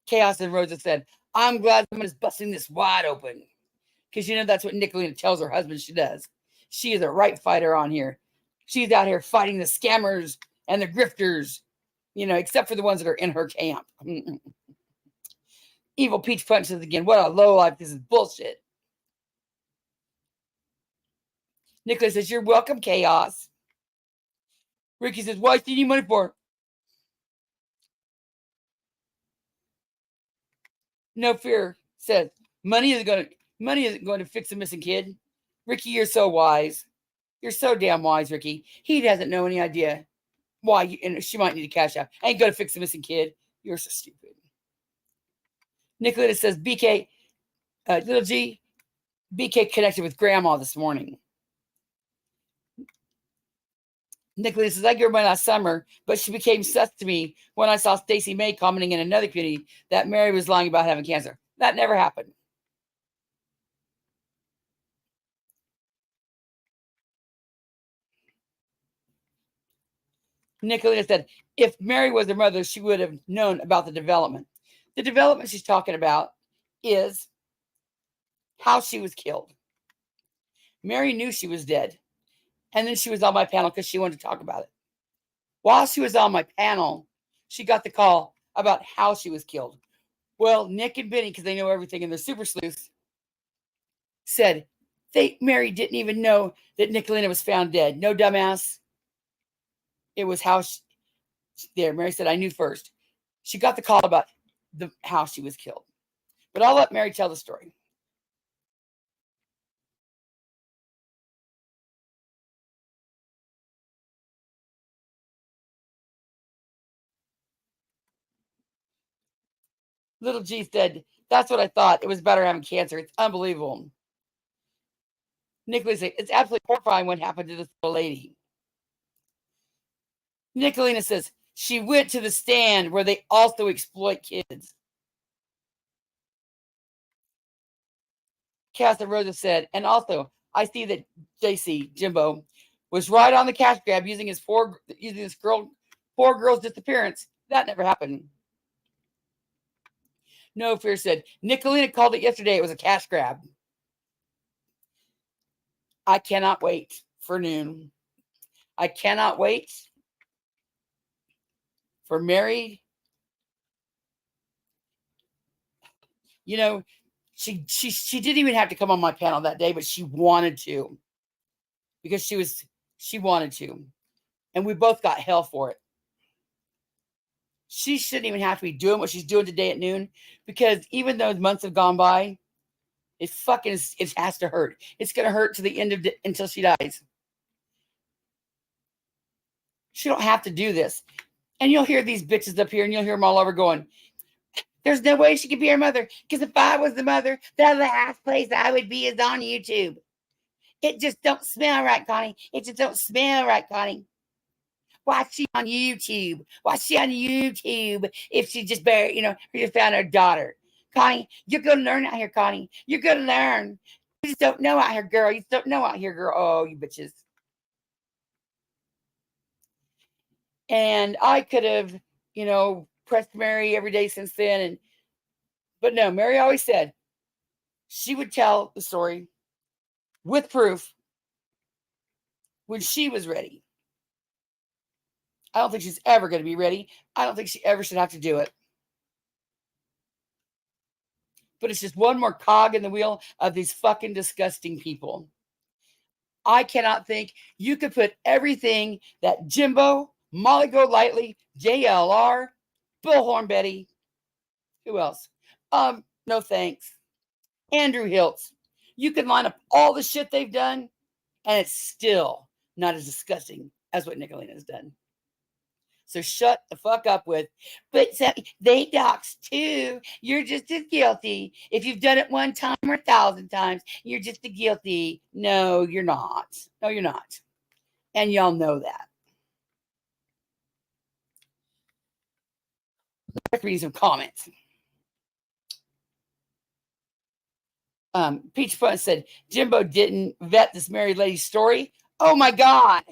Chaos and Rosa said, "I'm glad someone is busting this wide open." Because that's what Nickalina tells her husband she does. She is a right fighter on here. She's out here fighting the scammers and the grifters, except for the ones that are in her camp. Evil Peach punches again. "What a low life. This is bullshit." Nicholas says, "You're welcome, Chaos." Ricky says, "Why do you need money for?" No Fear says, money isn't going to fix a missing kid." Ricky, you're so wise. You're so damn wise, Ricky. He doesn't know any idea why she might need a cash out. Ain't going to fix a missing kid. You're so stupid. Nickalina says, "BK, little G, BK connected with grandma this morning." Nickalina says, "I gave her money last summer, but she became sus to me when I saw Stacey May commenting in another community that Mary was lying about having cancer." That never happened. Nickalina said, "If Mary was her mother, she would have known about the development." The development she's talking about is how she was killed. Mary knew she was dead, and then she was on my panel because she wanted to talk about it. While she was on my panel, she got the call about how she was killed. Well, Nick and Benny, because they know everything, and the super sleuths, said Mary didn't even know that Nickalina was found dead. No, dumbass. It was how Mary said, "I knew first." She got the call about how she was killed. But I'll let Mary tell the story. Little G said, "That's what I thought. It was better having cancer. It's unbelievable." Nickalina said, "It's absolutely horrifying what happened to this little lady." Nickalina says, "She went to the stand where they also exploit kids." Casa Rosa said, "And also, I see that JC, Jimbo, was right on the cash grab using this poor girl's disappearance. That never happened." No Fear said, "Nickalina called it yesterday. It was a cash grab." I cannot wait for noon. I cannot wait for Mary. She didn't even have to come on my panel that day, but she wanted to because she wanted to. And we both got hell for it. She shouldn't even have to be doing what she's doing today at noon, because even though months have gone by, it has to hurt. It's going to hurt to the end of until she dies. She don't have to do this. And you'll hear these bitches up here, and you'll hear them all over going, "There's no way she could be her mother, because if I was the mother, the last place I would be is on YouTube. It just don't smell right, Connie. It just don't smell right, Connie." Why is she on YouTube? Why is she on YouTube if she just just found her daughter? Connie, you're going to learn out here, Connie. You're going to learn. You just don't know out here, girl. You just don't know out here, girl. Oh, you bitches. And I could have, pressed Mary every day since then. But no, Mary always said she would tell the story with proof when she was ready. I don't think she's ever going to be ready. I don't think she ever should have to do it. But it's just one more cog in the wheel of these fucking disgusting people. I cannot think you could put everything that Jimbo, Molly Golightly, JLR, Bullhorn Betty, who else? No thanks. Andrew Hiltz. You can line up all the shit they've done, and it's still not as disgusting as what Nickalina has done. So shut the fuck up with, but they dox too. You're just as guilty. If you've done it one time or 1,000 times, you're just as guilty. No, you're not. No, you're not. And y'all know that. Let's read some comments. Peach Fun said, Jimbo didn't vet this married lady's story. Oh my God.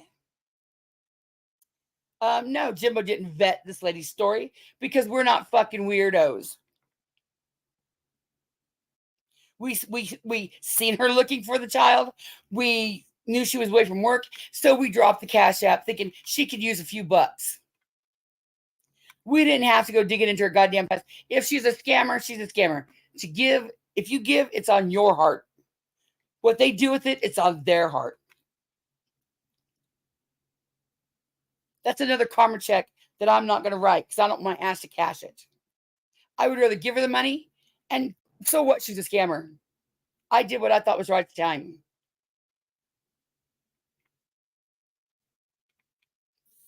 No, Jimbo didn't vet this lady's story because we're not fucking weirdos. We seen her looking for the child. We knew she was away from work, so we dropped the Cash App thinking she could use a few bucks. We didn't have to go digging into her goddamn past. If she's a scammer, she's a scammer. If you give, it's on your heart. What they do with it, it's on their heart. That's another karma check that I'm not going to write because I don't want my ass to cash it. I would rather give her the money, and so what? She's a scammer. I did what I thought was right at the time.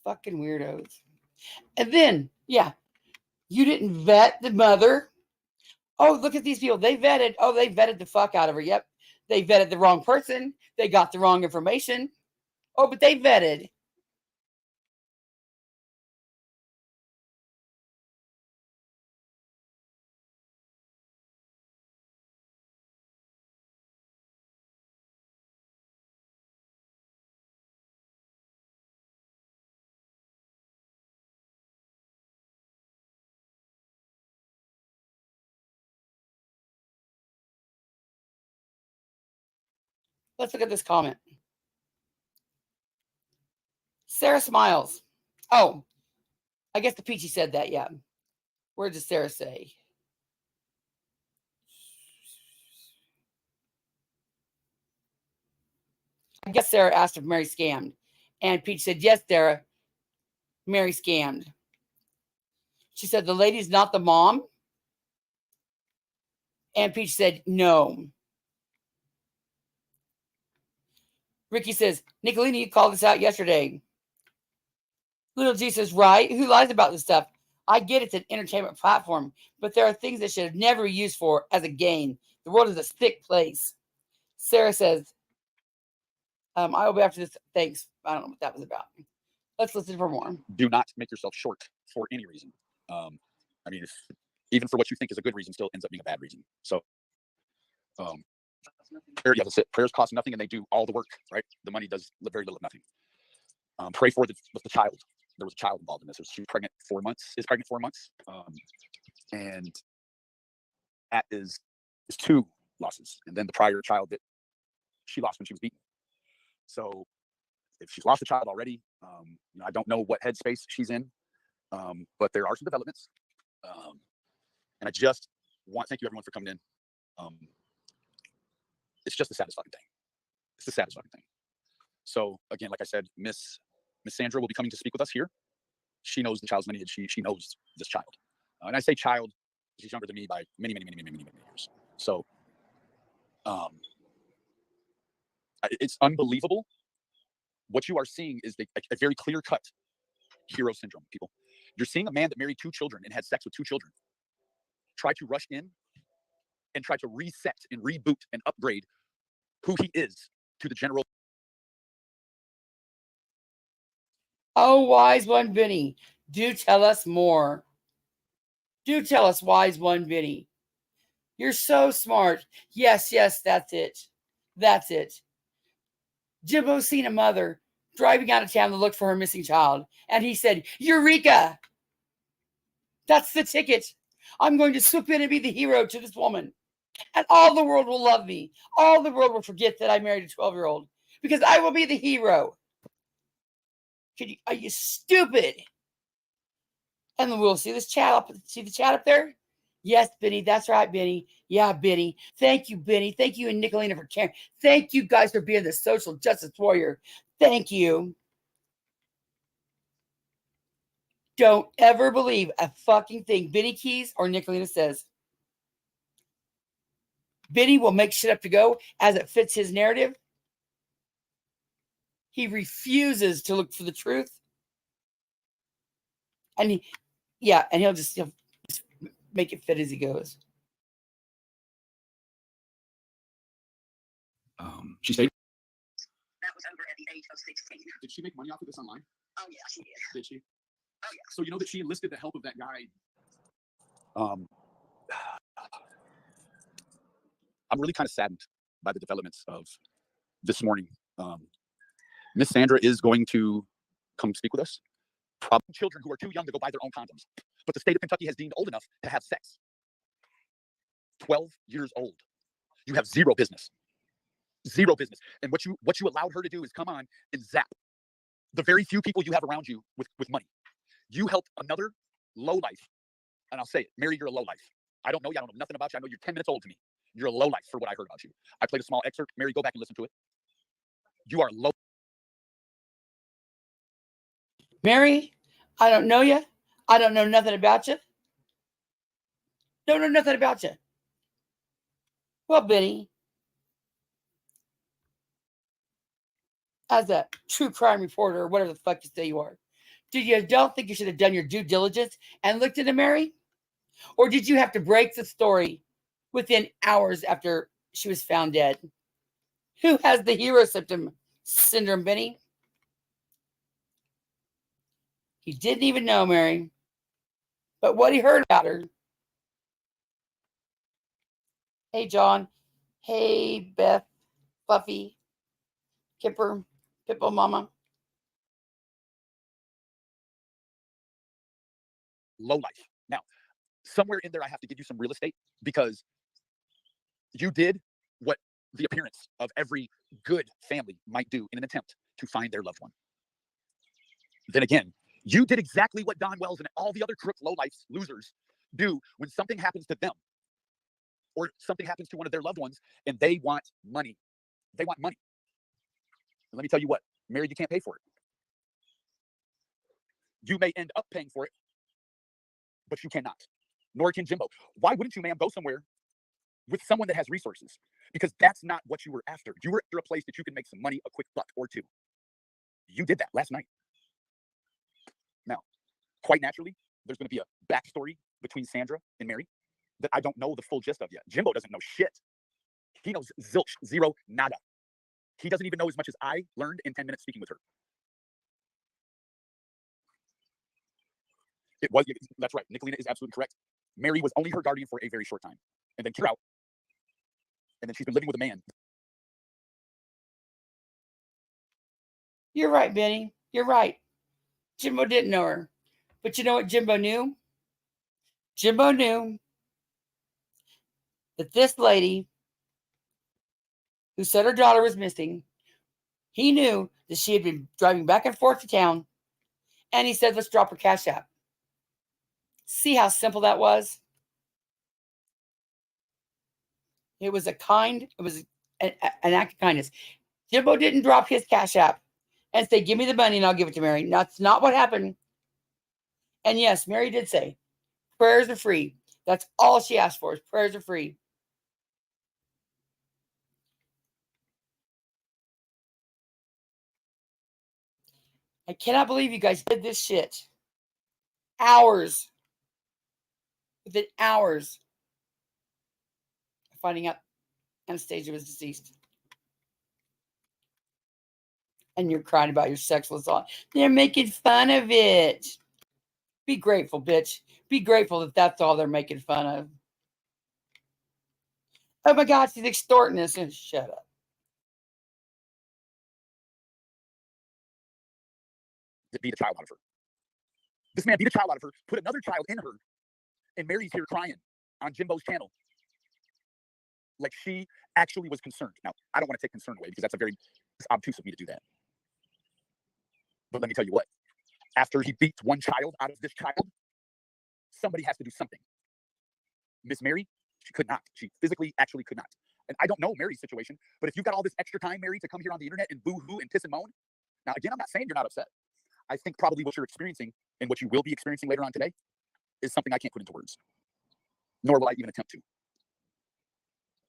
Fucking weirdos. And then, yeah, you didn't vet the mother. Oh, look at these people. They vetted the fuck out of her. Yep. They vetted the wrong person. They got the wrong information. Oh, but they vetted. Let's look at this comment. Sarah Smiles. Oh, I guess the Peachy said that, yeah. Where does Sarah say? I guess Sarah asked if Mary scammed. And Peach said, yes, Sarah, Mary scammed. She said, the lady's not the mom. And Peach said, no. Ricky says, Nickalina, you called this out yesterday. Little G says, right? Who lies about this stuff? I get it's an entertainment platform, but there are things that should have never been used for as a game. The world is a sick place. Sarah says, I will be after this. Thanks. I don't know what that was about. Let's listen for more. Do not make yourself short for any reason. I mean, even for what you think is a good reason, still ends up being a bad reason. So, that's it. Prayers cost nothing, and they do all the work. Right? The money does very little of nothing. Pray for the child. There was a child involved in this. She was pregnant 4 months. Is pregnant 4 months, and that is 2 losses. And then the prior child that she lost when she was beaten. So, if she's lost a child already, I don't know what headspace she's in, but there are some developments. And I just want to thank you everyone for coming in. It's just a satisfying thing. It's a satisfying thing. So again, like I said, Miss Sandra will be coming to speak with us here. She knows the child's lineage. She knows this child. And I say child, she's younger than me by many years. So it's unbelievable. What you are seeing is a very clear-cut hero syndrome, people. You're seeing a man that married 2 children and had sex with 2 children try to rush in and try to reset and reboot and upgrade who he is to the general Oh, wise one, Benny. Do tell us more. Do tell us, wise one, Benny. You're so smart. Yes, that's it. That's it. Jimbo's seen a mother driving out of town to look for her missing child, and he said, Eureka! That's the ticket. I'm going to swoop in and be the hero to this woman. And all the world will love me. All the world will forget that I married a 12-year-old because I will be the hero. Are you stupid? And then we'll see this chat up. See the chat up there? Yes, Benny. That's right, Benny. Yeah, Benny. Thank you, Benny. Thank you and Nickalina for caring. Thank you guys for being the social justice warrior. Thank you. Don't ever believe a fucking thing Benny Keys or Nickalina says. Benny will make shit up to go as it fits his narrative. He refuses to look for the truth. And he'll just make it fit as he goes. She stayed. That was over at the age of 16. Did she make money off of this online? Oh, yeah, she did. Did she? Oh, yeah. So you know that she enlisted the help of that guy. I'm really kind of saddened by the developments of this morning. Miss Sandra is going to come speak with us. Probably children who are too young to go buy their own condoms, but the state of Kentucky has deemed old enough to have sex. 12 years old. You have zero business. Zero business. And what you allowed her to do is come on and zap the very few people you have around you with money. You helped another lowlife, and I'll say it, Mary, you're a lowlife. I don't know you. I don't know nothing about you. I know you're 10 minutes old to me. You're a lowlife for what I heard about you. I played a small excerpt. Mary, go back and listen to it. You are low. Mary, I don't know you. I don't know nothing about you. Don't know nothing about you. Well, Benny, as a true crime reporter or whatever the fuck you say you are, don't think you should have done your due diligence and looked into Mary? Or did you have to break the story within hours after she was found dead? Who has the hero syndrome, Benny? He didn't even know Mary, but what he heard about her. Hey, John. Hey, Beth, Fluffy, Kipper, Pipple Mama. Low life. Now, somewhere in there, I have to give you some real estate because you did what the appearance of every good family might do in an attempt to find their loved one. Then again, you did exactly what Don Wells and all the other crook, low-life losers do when something happens to them or something happens to one of their loved ones and they want money. They want money. And let me tell you what, Mary, you can't pay for it. You may end up paying for it, but you cannot. Nor can Jimbo. Why wouldn't you, ma'am, go somewhere with someone that has resources? Because that's not what you were after. You were after a place that you can make some money, a quick buck or two. You did that last night. Now, quite naturally, there's going to be a backstory between Sandra and Mary that I don't know the full gist of yet. Jimbo doesn't know shit. He knows zilch, zero, nada. He doesn't even know as much as I learned in 10 minutes speaking with her. That's right. Nickalina is absolutely correct. Mary was only her guardian for a very short time. And then kicked her out. And then she's been living with a man. You're right, Benny. You're right. Jimbo didn't know her. But you know what Jimbo knew? Jimbo knew that this lady who said her daughter was missing, he knew that she had been driving back and forth to town. And he said, let's drop her cash app. See how simple that was? It was an act of kindness. Jimbo didn't drop his cash app and say, give me the money and I'll give it to Mary. That's not what happened. And yes, Mary did say, prayers are free. That's all she asked for is prayers are free. I cannot believe you guys did this shit. Hours. Within hours of finding out Anastasia was deceased. And you're crying about your sexual assault. They're making fun of it. Be grateful, bitch. Be grateful that that's all they're making fun of. Oh my God, she's extorting us. Shut up. Beat a child out of her. This man beat a child out of her, put another child in her, and Mary's here crying on Jimbo's channel. Like she actually was concerned. Now, I don't want to take concern away because that's it's obtuse of me to do that. But let me tell you what, after he beat one child out of this child, somebody has to do something. Miss Mary, she could not. She physically actually could not. And I don't know Mary's situation, but if you've got all this extra time, Mary, to come here on the internet and boo-hoo and piss and moan, now again, I'm not saying you're not upset. I think probably what you're experiencing and what you will be experiencing later on today is something I can't put into words, nor will I even attempt to.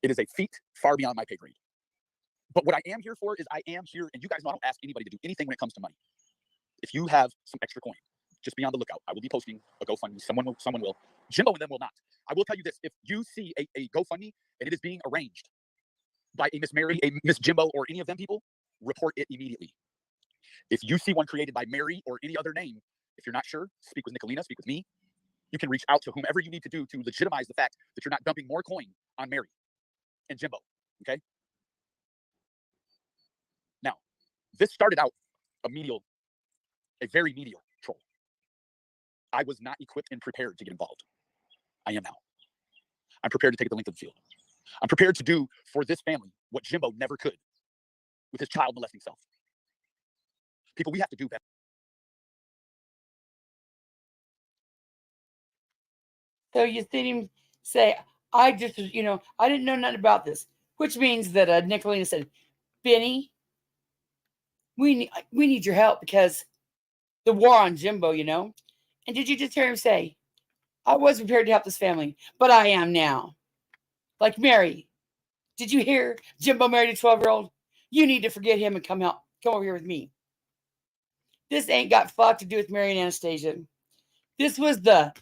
It is a feat far beyond my pay grade. But what I am here for is I am here, and you guys know I don't ask anybody to do anything when it comes to money. If you have some extra coin, just be on the lookout. I will be posting a GoFundMe. Someone will. Jimbo and them will not. I will tell you this. If you see a GoFundMe and it is being arranged by a Miss Mary, a Miss Jimbo, or any of them people, report it immediately. If you see one created by Mary or any other name, if you're not sure, speak with Nickalina, speak with me. You can reach out to whomever you need to do to legitimize the fact that you're not dumping more coin on Mary and Jimbo, okay? Now, this started out a very medial troll. I was not equipped and prepared to get involved. I am now. I'm prepared to take the length of the field. I'm prepared to do for this family what Jimbo never could with his child molesting self. People, we have to do better. So you see him say, I just, I didn't know nothing about this, which means that Nickalina said, Benny, we need your help because the war on Jimbo, And did you just hear him say, I was prepared to help this family, but I am now. Like Mary, did you hear Jimbo married a 12-year-old? You need to forget him and come over here with me. This ain't got fuck to do with Mary and Anastasia. This was the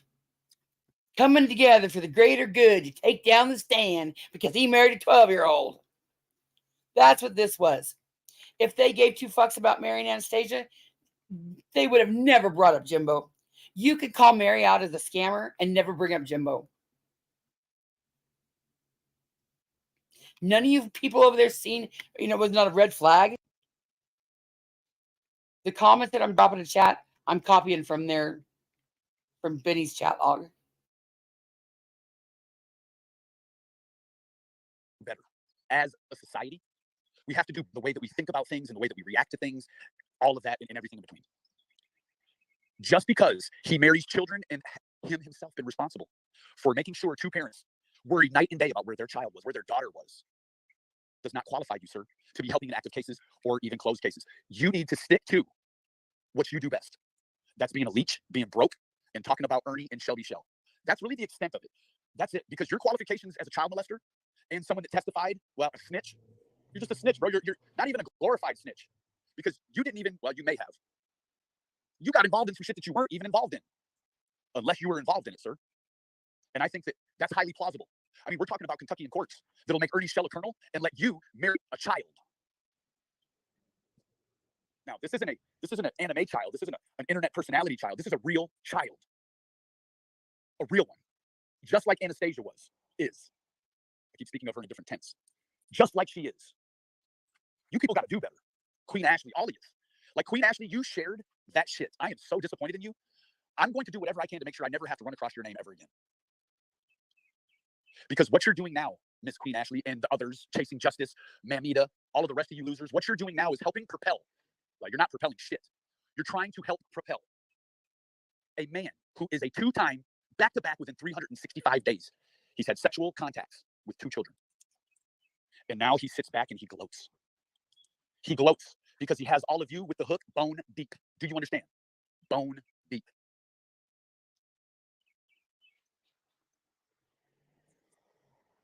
coming together for the greater good to take down the stand because he married a 12-year-old. That's what this was. If they gave two fucks about Mary and Anastasia, they would have never brought up Jimbo. You could call Mary out as a scammer and never bring up Jimbo. None of you people over there seen, was not a red flag. The comments that I'm dropping in chat, I'm copying from Benny's chat log. Better. As a society, we have to do the way that we think about things and the way that we react to things, all of that and everything in between. Just because he marries children and him himself been responsible for making sure two parents worried night and day about where their child was, where their daughter was, does not qualify you, sir, to be helping in active cases or even closed cases. You need to stick to what you do best. That's being a leech, being broke, and talking about Ernie and Shelby Shell. That's really the extent of it. That's it. Because your qualifications as a child molester and someone that testified, well, a snitch, you're just a snitch, bro. You're not even a glorified snitch. Because you didn't even, well, you may have. You got involved in some shit that you weren't even involved in. Unless you were involved in it, sir. And I think that that's highly plausible. I mean, we're talking about Kentucky in courts that'll make Ernie Shell a colonel and let you marry a child. Now, this isn't an anime child. This isn't an internet personality child. This is a real child. A real one. Just like Anastasia is. I keep speaking of her in a different tense. Just like she is. You people got to do better. Queen Ashley, all of you. Like Queen Ashley, you shared that shit. I am so disappointed in you. I'm going to do whatever I can to make sure I never have to run across your name ever again. Because what you're doing now, Miss Queen Ashley and the others, Chasing Justice, Mamita, all of the rest of you losers, what you're doing now is helping propel. Well, you're not propelling shit. You're trying to help propel a man who is a two-time, back-to-back within 365 days. He's had sexual contacts with 2 children. And now he sits back and he gloats. He gloats because he has all of you with the hook bone deep. Do you understand? Bone deep.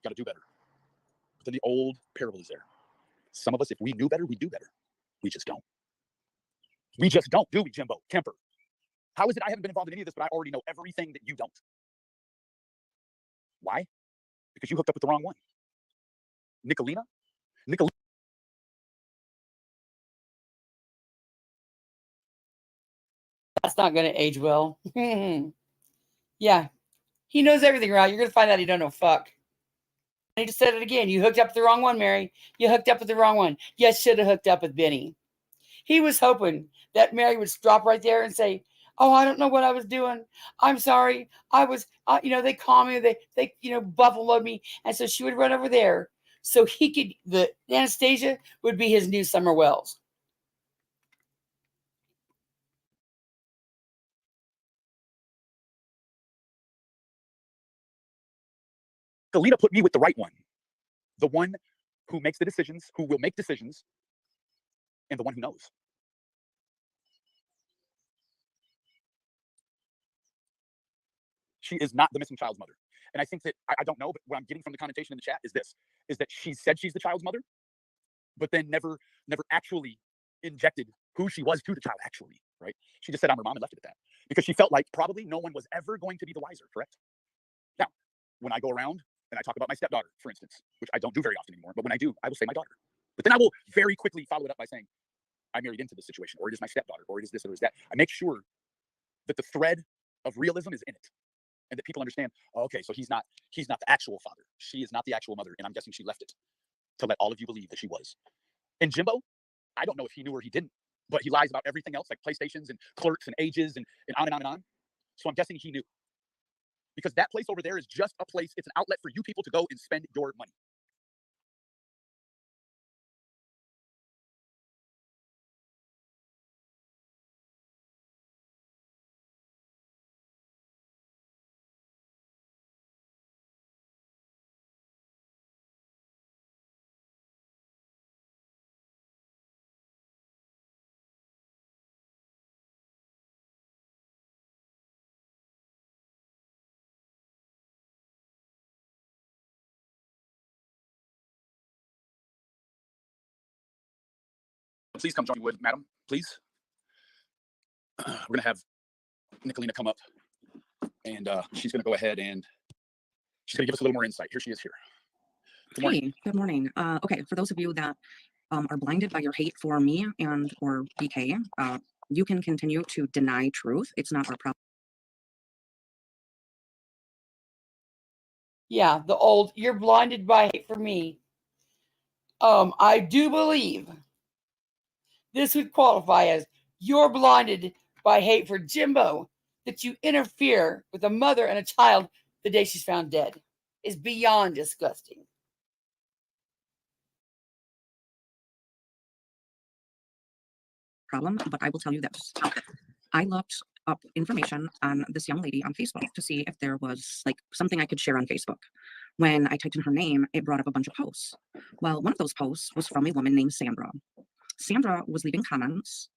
Got to do better. But then the old parable is there. Some of us, if we knew better, we'd do better. We just don't. We just don't, do we, Jimbo? Kemper. How is it I haven't been involved in any of this, but I already know everything that you don't? Why? Because you hooked up with the wrong one. Nickalina? That's not going to age well. Yeah. He knows everything, right? You're going to find out he don't know fuck. I just said it again. You hooked up with the wrong one, Mary. You hooked up with the wrong one. You should have hooked up with Benny. He was hoping that Mary would stop right there and say, "Oh, I don't know what I was doing. I'm sorry. I was, they called me. They buffaloed me." And so she would run over there so he could, the Anastasia would be his new Summer Wells. Nickalina put me with the right one. The one who makes the decisions, who will make decisions, and the one who knows. She is not the missing child's mother. And I think that, I don't know, but what I'm getting from the connotation in the chat is this, is that she said she's the child's mother, but then never actually injected who she was to the child, actually, right? She just said, "I'm her mom," and left it at that. Because she felt like probably no one was ever going to be the wiser, correct? Now, when I go around and I talk about my stepdaughter, for instance, which I don't do very often anymore, but when I do, I will say my daughter. But then I will very quickly follow it up by saying, I married into this situation, or it is my stepdaughter, or it is this, or it is that. I make sure that the thread of realism is in it, and that people understand, oh, okay, so he's not the actual father. She is not the actual mother, and I'm guessing she left it to let all of you believe that she was. And Jimbo, I don't know if he knew or he didn't, but he lies about everything else, like PlayStations and clerks and ages and on and on and on. So I'm guessing he knew. Because that place over there is just a place, it's an outlet for you people to go and spend your money. Please come join me with, madam, please. We're going to have Nickalina come up, and she's going to go ahead and she's going to give us a little more insight. Here she is here. Good morning. Hey, good morning. Okay, for those of you that are blinded by your hate for me and or BK, you can continue to deny truth. It's not our problem. Yeah, the old, you're blinded by hate for me. I do believe this would qualify as you're blinded by hate for Jimbo, that you interfere with a mother and a child the day she's found dead is beyond disgusting. Problem, but I will tell you this. I looked up information on this young lady on Facebook to see if there was like something I could share on Facebook. When I typed in her name, it brought up a bunch of posts. Well, one of those posts was from a woman named Sandra. Sandra was leaving comments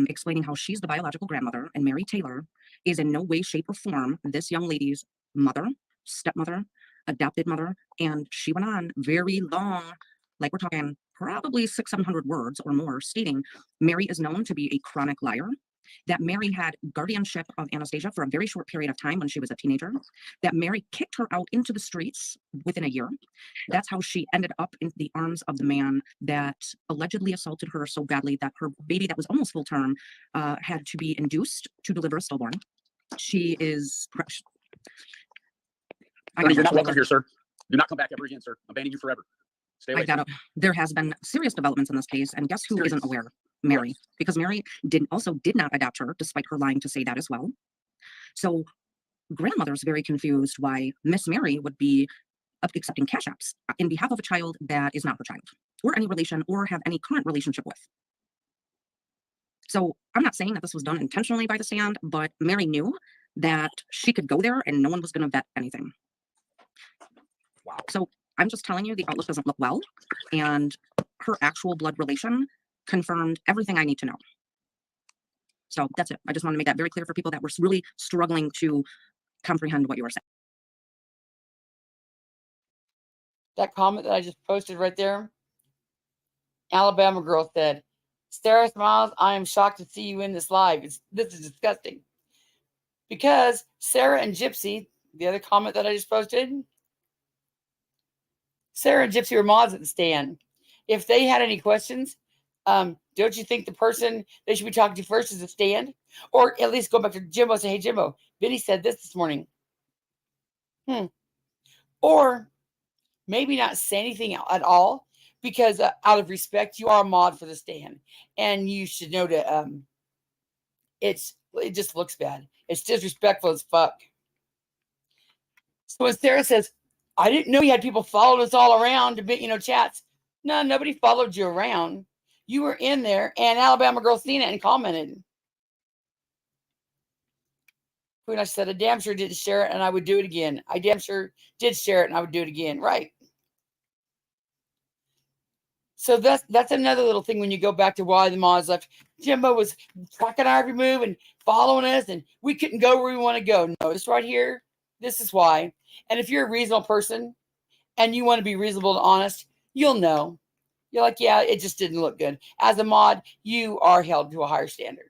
explaining how she's the biological grandmother and Mary Taylor is in no way, shape, or form this young lady's mother, stepmother, adopted mother. And she went on very long, like we're talking probably 600-700 words or more, stating Mary is known to be a chronic liar, that Mary had guardianship of Anastasia for a very short period of time when she was a teenager, that Mary kicked her out into the streets within a year. That's how she ended up in the arms of the man that allegedly assaulted her so badly that her baby that was almost full term had to be induced to deliver a stillborn. She is... You're not welcome here, sir. Do not come back ever again, sir. I'm banning you forever. Stay away. There has been serious developments in this case, and guess who isn't aware? Mary, because Mary did not adopt her, despite her lying to say that as well. So grandmother's very confused why Miss Mary would be accepting cash apps in behalf of a child that is not her child, or any relation, or have any current relationship with. So I'm not saying that this was done intentionally by the stand, but Mary knew that she could go there and no one was going to vet anything. Wow. So I'm just telling you the outlook doesn't look well, and her actual blood relation confirmed everything I need to know. So that's it. I just want to make that very clear for people that were really struggling to comprehend what you were saying. That comment that I just posted right there, Alabama girl said, "Sarah Smiles, I am shocked to see you in this live. This is disgusting." Because Sarah and Gypsy, the other comment that I just posted, Sarah and Gypsy were mods at the stand. If they had any questions, Don't you think the person they should be talking to first is a stand? Or at least go back to Jimbo and say, hey, Jimbo, Vinny said this morning. Or maybe not say anything at all because out of respect, you are a mod for the stand. And you should know that it just looks bad. It's disrespectful as fuck. So when Sarah says, I didn't know you had people following us all around to be, chats. No, nobody followed you around. You were in there, and Alabama girl seen it and commented. When I said, I damn sure did share it, and I would do it again. I damn sure did share it, and I would do it again. Right. So that's another little thing when you go back to why the mods left. Jimbo was tracking our every move and following us, and we couldn't go where we want to go. No, this right here, this is why. And if you're a reasonable person and you want to be reasonable and honest, you'll know. You're like, yeah, it just didn't look good. As a mod, you are held to a higher standard.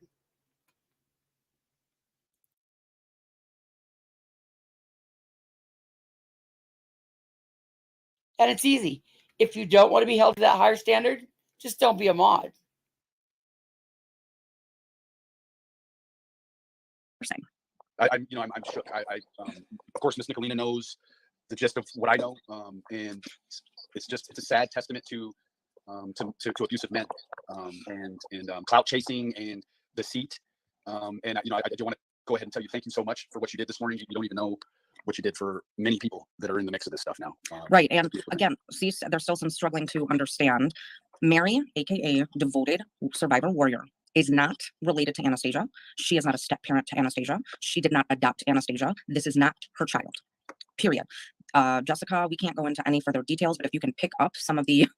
And it's easy. If you don't want to be held to that higher standard, just don't be a mod. I'm shook. Of course, Miss Nickalina knows the gist of what I know, and it's a sad testament to abusive men, and clout chasing and deceit. And I do want to go ahead and tell you thank you so much for what you did this morning. You don't even know what you did for many people that are in the mix of this stuff now. Right, and again, see, there's still some struggling to understand. Mary, aka Devoted Survivor Warrior, is not related to Anastasia. She is not a step parent to Anastasia. She did not adopt Anastasia. This is not her child. Period. Jessica, we can't go into any further details, but if you can pick up some of the,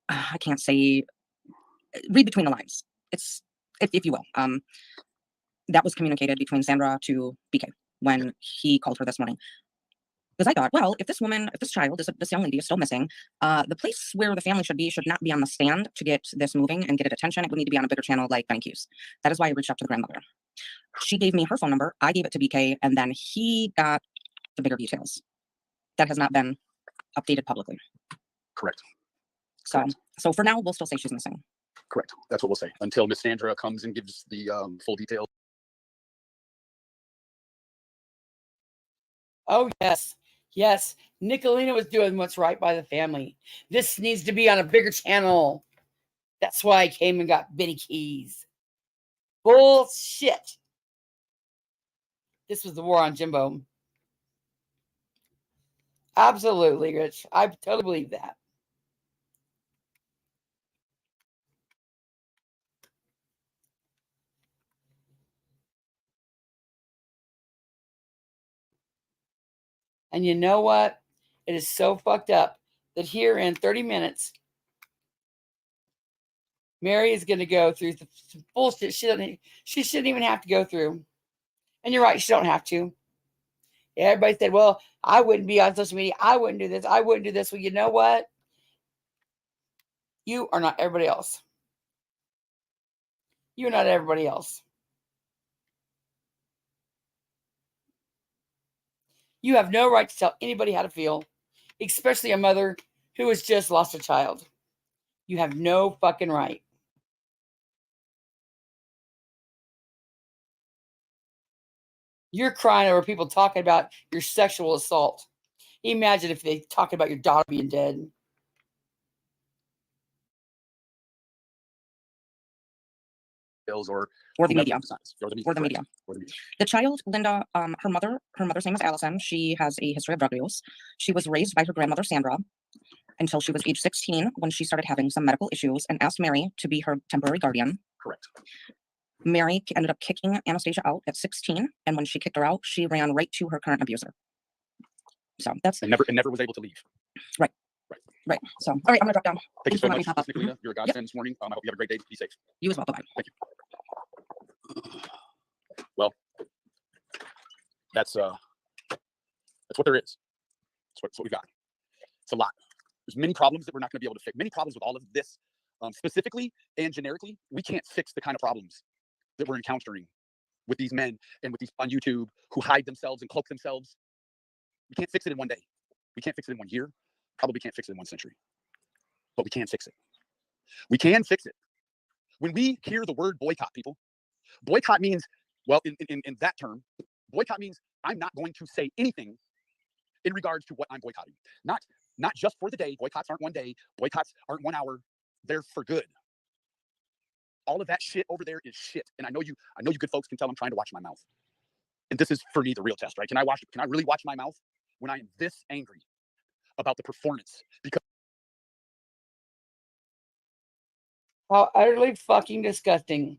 I can't say, read between the lines. It's, if you will. That was communicated between Sandra to BK when he called her this morning. Because I thought, well, if this child, this young lady is still missing, the place where the family should not be on the stand to get this moving and get it attention. It would need to be on a bigger channel like Benny Q's. That is why I reached out to the grandmother. She gave me her phone number. I gave it to BK, and then he got the bigger details. That has not been updated publicly. Correct. So for now, we'll still say she's missing. Correct. That's what we'll say until Miss Sandra comes and gives the full details. Oh, yes. Yes. Nickalina was doing what's right by the family. This needs to be on a bigger channel. That's why I came and got Benny Keys. Bullshit. This was the war on Jimbo. Absolutely, Rich. I totally believe that. And you know what? It is so fucked up that here in 30 minutes, Mary is going to go through the bullshit she shouldn't even have to go through. And you're right, she don't have to. Everybody said, well, I wouldn't be on social media. I wouldn't do this. I wouldn't do this. Well, you know what? You are not everybody else. You're not everybody else. You have no right to tell anybody how to feel, especially a mother who has just lost a child. You have no fucking right. You're crying over people talking about your sexual assault. Imagine if they talked about your daughter being dead. Or the media. Or the media. The child, Linda, her mother's name is Allison. She has a history of drug abuse. She was raised by her grandmother, Sandra, until she was age 16 when she started having some medical issues and asked Mary to be her temporary guardian. Correct. Mary ended up kicking Anastasia out at 16, and when she kicked her out, she ran right to her current abuser. So that's and never was able to leave. Right. Right. So, all right, I'm gonna drop down. Thank you so much, Ms. Nickalina. You're a godsend this morning. I hope you have a great day. Be safe. You as well. Bye-bye. Thank you. Well, that's what there is. That's what we got. It's a lot. There's many problems that we're not going to be able to fix. Many problems with all of this, specifically and generically. We can't fix the kind of problems that we're encountering with these men and with these on YouTube who hide themselves and cloak themselves. We can't fix it in one day. We can't fix it in 1 year. Probably can't fix it in 1 century. but we can fix it. We can fix it. When we hear the word boycott, people, boycott means, well, in that term, boycott means I'm not going to say anything in regards to what I'm boycotting. Not just for the day. Boycotts aren't one day. Boycotts aren't 1 hour. They're for good. All of that shit over there is shit. And I know you good folks can tell I'm trying to watch my mouth. And this is for me the real test, right? Can I really watch my mouth when I am this angry about the performance? Because how utterly fucking disgusting.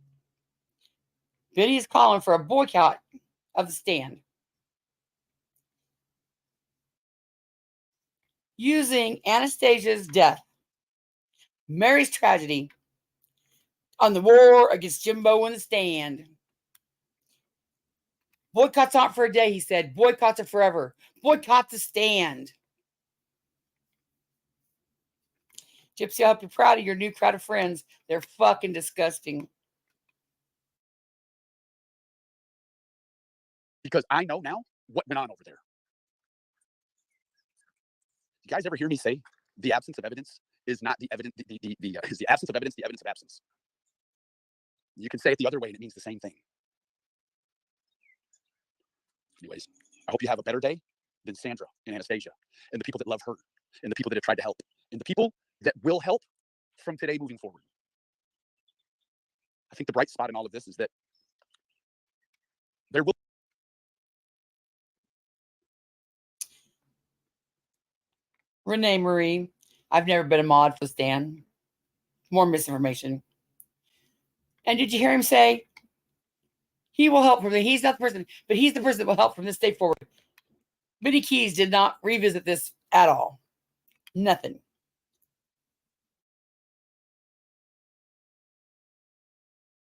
Vinny's calling for a boycott of the stand. Using Anastasia's death, Mary's tragedy, on the war against Jimbo and the stand. Boycotts aren't for a day, he said. Boycotts are forever. Boycott the stand. Gypsy, I hope you're proud of your new crowd of friends. They're fucking disgusting. Because I know now what went on over there. You guys ever hear me say the absence of evidence is not the evidence? Is the absence of evidence the evidence of absence? You can say it the other way, and it means the same thing. Anyways, I hope you have a better day than Sandra and Anastasia and the people that love her and the people that have tried to help and the people that will help from today moving forward. I think the bright spot in all of this is that there will. Renee Marie, I've never been a mod for Stan. More misinformation. And did you hear him say he will help from the, he's not the person, but he's the person that will help from this day forward. Vinny Keys did not revisit this at all. Nothing.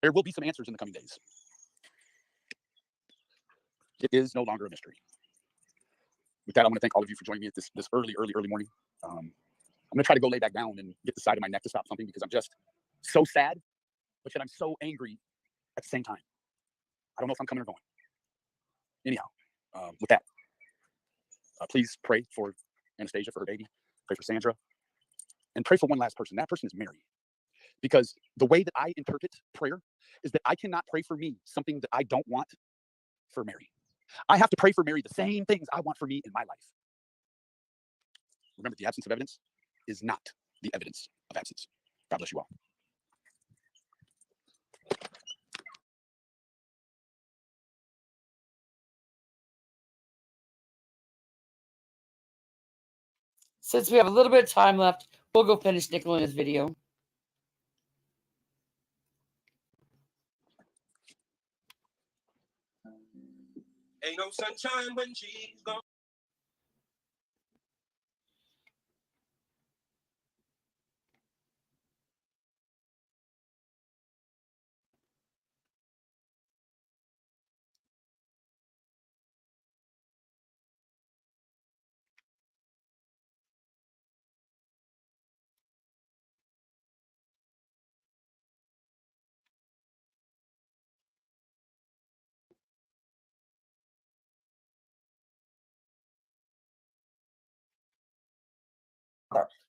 There will be some answers in the coming days. It is no longer a mystery. With that, I want to thank all of you for joining me at this early morning. I'm going to try to go lay back down and get the side of my neck to stop thumping because I'm just so sad, but yet I'm so angry at the same time. I don't know if I'm coming or going. Anyhow, with that, please pray for Anastasia, for her baby. Pray for Sandra. And pray for one last person. That person is Mary. Because the way that I interpret prayer is that I cannot pray for me something that I don't want for Mary. I have to pray for Mary the same things I want for me in my life. Remember, the absence of evidence is not the evidence of absence. God bless you all. Since we have a little bit of time left, we'll go finish Nickalina's video. Ain't no sunshine when she's gone.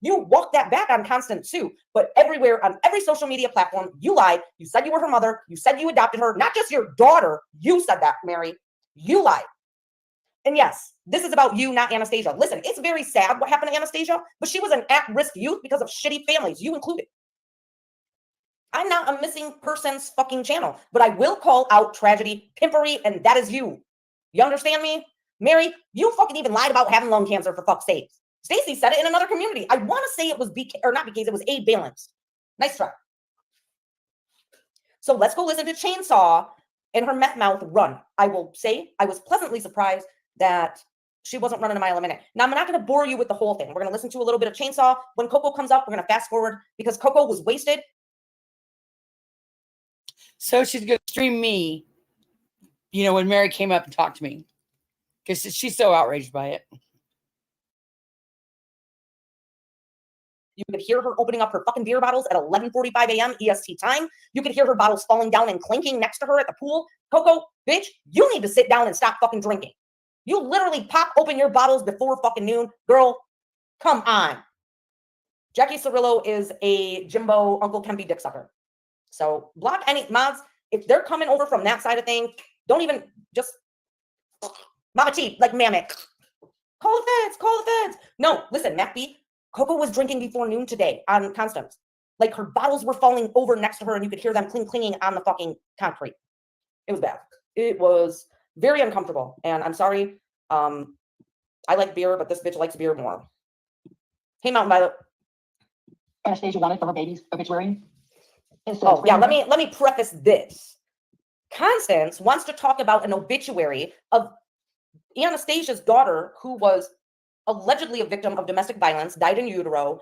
You walked that back on Constant too, but everywhere on every social media platform, you lied. You said you were her mother. You said you adopted her, not just your daughter. You said that, Mary. You lied. And yes, this is about you, not Anastasia. Listen, it's very sad what happened to Anastasia, but she was an at-risk youth because of shitty families, you included. I'm not a missing persons fucking channel, but I will call out tragedy, pimpery, and that is you. You understand me? Mary, you fucking even lied about having lung cancer, for fuck's sake. Stacy said it in another community. I want to say it was BK, or not BK's, it was A balanced. Nice try. So let's go listen to Chainsaw and her meth mouth run. I will say I was pleasantly surprised that she wasn't running a mile a minute. Now, I'm not going to bore you with the whole thing. We're going to listen to a little bit of Chainsaw. When Coco comes up, we're going to fast forward because Coco was wasted. So she's going to stream me, you know, when Mary came up and talked to me. Because she's so outraged by it. You could hear her opening up her fucking beer bottles at 11:45 a.m. EST time. You could hear her bottles falling down and clinking next to her at the pool. Coco, bitch, you need to sit down and stop fucking drinking. You literally pop open your bottles before fucking noon. Girl, come on. Jackie Cirillo is a Jimbo Uncle Kempy dick sucker. So block any mods. If they're coming over from that side of things, don't even just Mama T, like Mammoth. Call the feds, call the feds. No, listen, Mac B, Coco was drinking before noon today on Constance. Like her bottles were falling over next to her and you could hear them clinging on the fucking concrete. It was bad. It was very uncomfortable. And I'm sorry. I like beer, but this bitch likes beer more. Hey, Mountain Violet. Anastasia wanted for her baby's obituary. Oh, yeah, let me preface this. Constance wants to talk about an obituary of Anastasia's daughter, who was allegedly a victim of domestic violence, died in utero.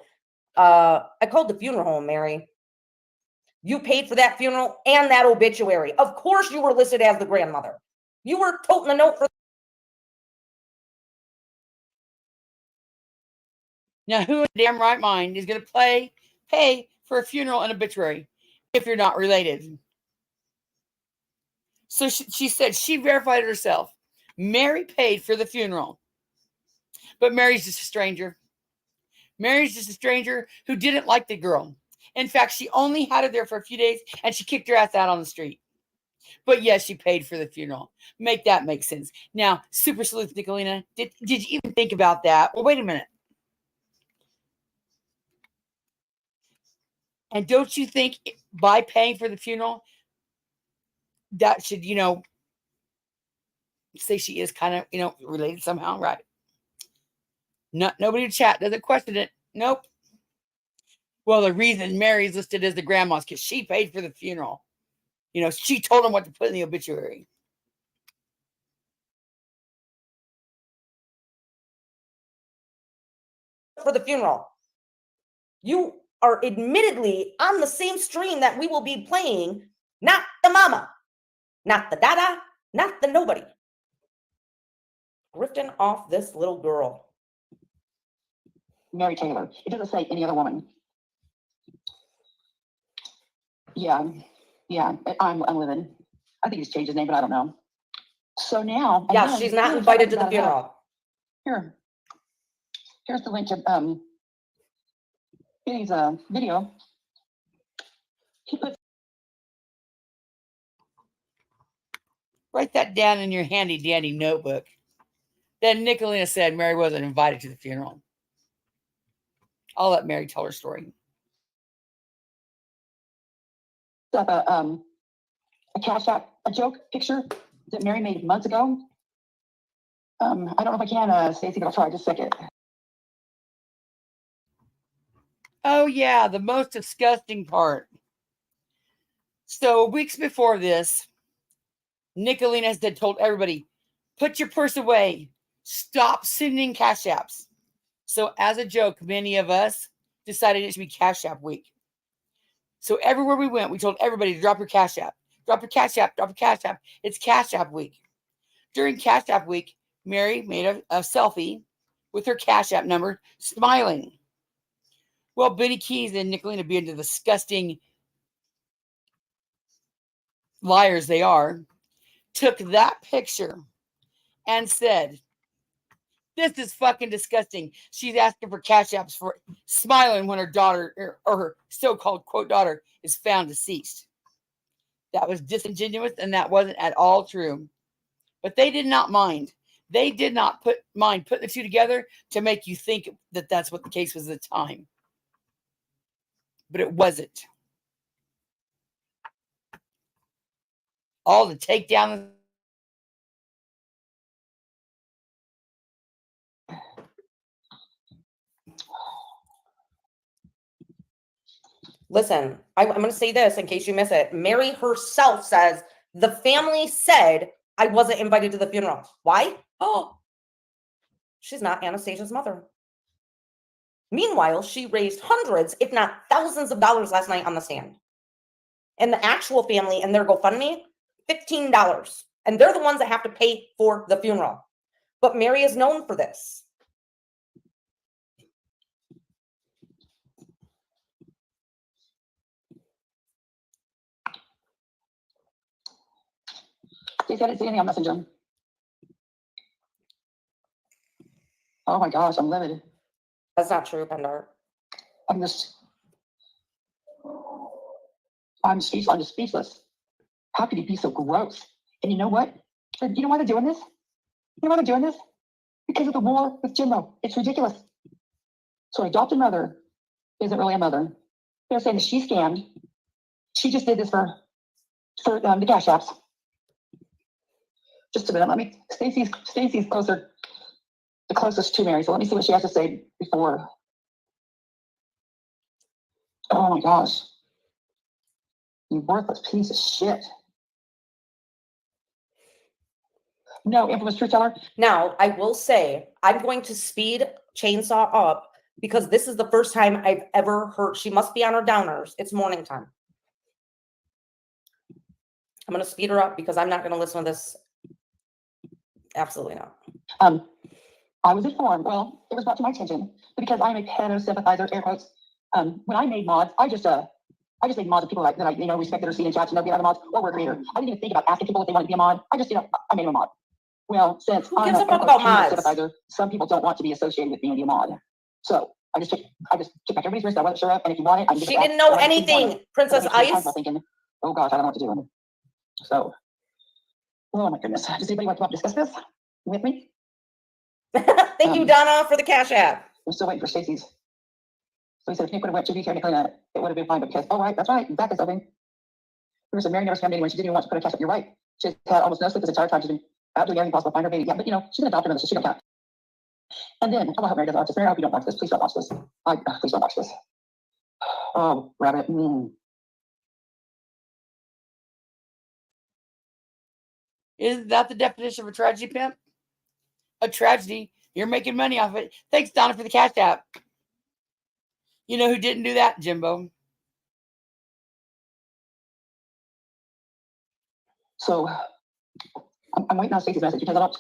I called the funeral home, Mary. You paid for that funeral and that obituary. Of course you were listed as the grandmother. You were toting a note for. Now, who in their damn right mind is going to pay for a funeral and obituary if you're not related? So she said she verified it herself. Mary paid for the funeral. But Mary's just a stranger. Mary's just a stranger who didn't like the girl. In fact, she only had her there for a few days and she kicked her ass out on the street. But yes, she paid for the funeral. Make that make sense. Now, super sleuth Nickalina, did you even think about that? Well, wait a minute. And don't you think by paying for the funeral, that should, say she is kind of, related somehow, right? Nobody in chat doesn't question it. Nope. Well, the reason Mary's listed as the grandma's because she paid for the funeral. She told him what to put in the obituary. For the funeral. You are admittedly on the same stream that we will be playing, not the mama, not the dada, not the nobody. Grifting off this little girl. Mary Taylor. It doesn't say any other woman. Yeah, I'm livid. I think he's changed his name, but I don't know. So now, yeah, she's not invited to the funeral. Here's the link to Benny's video. Write that down in your handy dandy notebook. Then Nickalina said Mary wasn't invited to the funeral. I'll let Mary tell her story. A Cash App, a joke picture that Mary made months ago. I don't know if I can, Stacey, but I'll try. Just a second. Oh, yeah, the most disgusting part. So weeks before this, Nickalina had told everybody, put your purse away. Stop sending Cash Apps. So as a joke, many of us decided it should be Cash App week. So everywhere we went, we told everybody to drop your Cash App. Drop your Cash App. Drop your Cash App. It's Cash App week. During Cash App week, Mary made a selfie with her Cash App number, smiling. Well, Benny Keys and Nickalina, being the disgusting liars they are, took that picture and said, this is fucking disgusting. She's asking for Cash Apps for smiling when her daughter, or her so-called quote daughter, is found deceased. That was disingenuous and that wasn't at all true. But they did not mind. They did not mind putting the two together to make you think that that's what the case was at the time. But it wasn't. All to take down. Listen, I'm going to say this in case you miss it. Mary herself says, the family said I wasn't invited to the funeral. Why? Oh, she's not Anastasia's mother. Meanwhile, she raised hundreds, if not thousands of dollars last night on the stand. And the actual family and their GoFundMe, $15. And they're the ones that have to pay for the funeral. But Mary is known for this. Stacey, I didn't see anything on Messenger. Oh my gosh, I'm livid. That's not true, Pendar. I'm speechless. I'm just speechless. How could you be so gross? And you know what? You know why they're doing this? You know why they're doing this? Because of the war with Jimbo. It's ridiculous. So an adopted mother isn't really a mother. They're saying that she scammed. She just did this for the cash apps. Just a minute. Let me. Stacy's closer, the closest to Mary. So let me see what she has to say before. Oh my gosh. You worthless piece of shit. No, infamous truth teller. Now, I will say, I'm going to speed Chainsaw up because this is the first time I've ever heard. She must be on her downers. It's morning time. I'm going to speed her up because I'm not going to listen to this. Absolutely not. I was informed. Well, it was brought to my attention because I'm a pedo sympathizer. Air quotes. When I made mods, I just made mods of people that I respected or seen in chats, be other mods or were a creator. I didn't even think about asking people if they wanted to be a mod. I just I made them a mod. Well, since Who I'm gives a a fuck about mods? sympathizer, some people don't want to be associated with being a mod. So I just took back everybody's risk. I wasn't sure of, and if you want it, I can give She it back. didn't know I just didn't want anything, it. Princess But I was Ice. thinking, oh gosh, I don't know what to do. So, oh my goodness. Does anybody want to come up and discuss this with me? Thank you, Donna, for the cash app. I'm still waiting for Stacy's. So he said if Nick would have went to be here, Nickalina, it would have been fine. But because, oh right, that's right, exactly something. There said Mary never scammed anyone. She didn't even want to put a cash up. You're right. She's had almost no sleep this entire time. She's been out doing everything possible to find her baby. Yeah, but she's an adopted mother, so she don't count. And then, I hope Mary doesn't watch this. Mary, I hope you don't watch this. Please don't watch this. Please don't watch this. Oh, rabbit. Isn't that the definition of a tragedy pimp? A tragedy. You're making money off it. Thanks, Donna, for the cash app. You know who didn't do that, Jimbo? So, I'm waiting on Stacy's message because I don't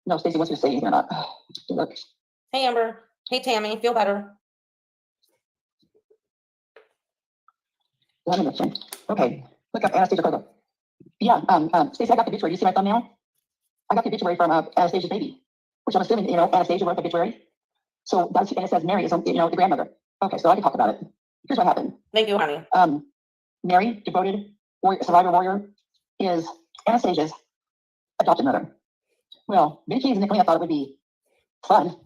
know if Stacy wants me to say anything or not. Look. Hey, Amber. Hey, Tammy. Feel better. Okay. Look up Anastasia Gilley. Yeah, Stacy, I got the obituary. You see my thumbnail? I got the obituary from Anastasia's baby, which I'm assuming, Anastasia wrote the obituary. So that's, and it says Mary is, the grandmother. Okay, so I can talk about it. Here's what happened. Thank you, honey. Mary, devoted survivor warrior, is Anastasia's adopted mother. Well, Vicky and Nickalina thought it would be fun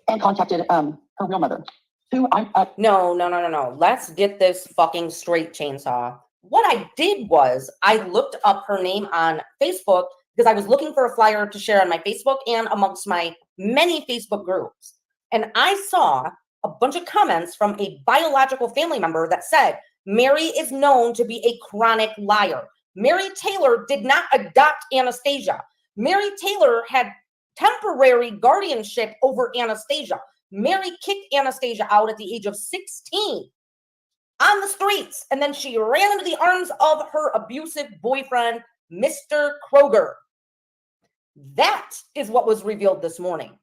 and contacted her real mother, who I'm. No. Let's get this fucking straight, Chainsaw. What I did was I looked up her name on Facebook because I was looking for a flyer to share on my Facebook and amongst my many Facebook groups. And I saw a bunch of comments from a biological family member that said, Mary is known to be a chronic liar. Mary Taylor did not adopt Anastasia. Mary Taylor had temporary guardianship over Anastasia. Mary kicked Anastasia out at the age of 16 on the streets, and then she ran into the arms of her abusive boyfriend, Mr. Kroger. That is what was revealed this morning.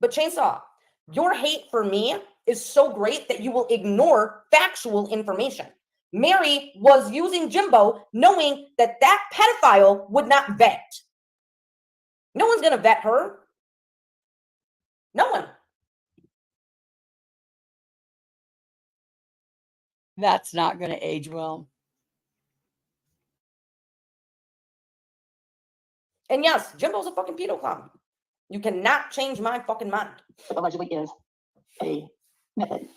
But Chainsaw, your hate for me is so great that you will ignore factual information. Mary was using Jimbo knowing that that pedophile would not vet. No one's going to vet her. No one. That's not going to age well. And yes, Jimbo's a fucking pedo clown. You cannot change my fucking mind. Allegedly is a method.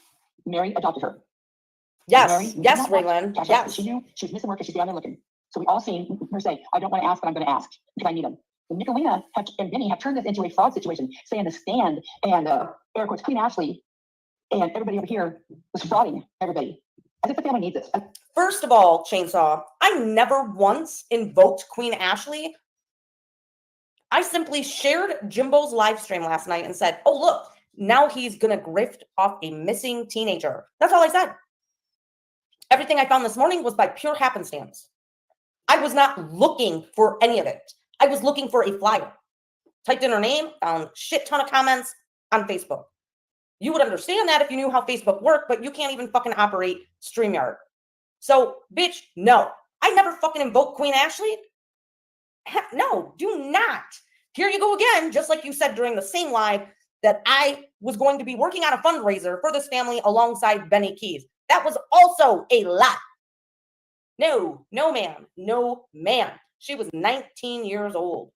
Mary adopted her. Yes, Mary yes, Raylan. Yes. She knew she was missing work because she's down there looking. So we all seen her say, I don't want to ask, but I'm going to ask because I need them. And Nickalina and Vinny have turned this into a fraud situation, saying the stand and air quotes Queen Ashley and everybody over here was frauding everybody. As if the family needs this. First of all, Chainsaw, I never once invoked Queen Ashley. I simply shared Jimbo's live stream last night and said, oh, look, now he's going to grift off a missing teenager. That's all I said. Everything I found this morning was by pure happenstance. I was not looking for any of it. I was looking for a flyer. Typed in her name, found shit ton of comments on Facebook. You would understand that if you knew how Facebook worked, but you can't even fucking operate StreamYard. So, bitch, no. I never fucking invoked Queen Ashley. No, do not. Here you go again, just like you said during the same live. that I was going to be working on a fundraiser for this family alongside Benny Keys. That was also a lie. No, ma'am. No, ma'am. She was 19 years old.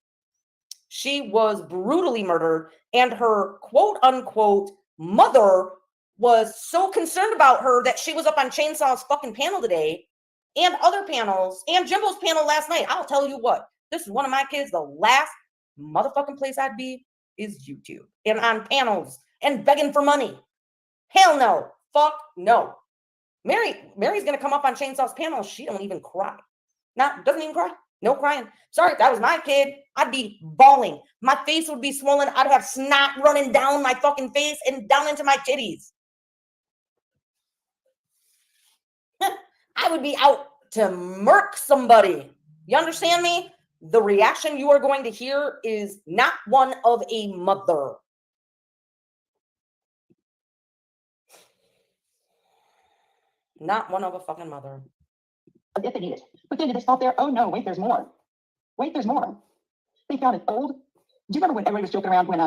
She was brutally murdered, and her quote unquote mother was so concerned about her that she was up on Chainsaw's fucking panel today and other panels and Jimbo's panel last night. I'll tell you what, this is one of my kids. The last motherfucking place I'd be is YouTube and on panels and begging for money. Hell no. Fuck no. Mary's gonna come up on Chainsaw's panel. She don't even cry. Doesn't even cry. No crying. Sorry, if that was my kid, I'd be bawling. My face would be swollen. I'd have snot running down my fucking face and down into my titties. I would be out to murk somebody. You understand me? The reaction you are going to hear is not one of a mother. Not one of a fucking mother. If they need it. But then did they stop there? Oh no, wait, there's more. Wait, there's more. They found an old. Do you remember when everybody was joking around when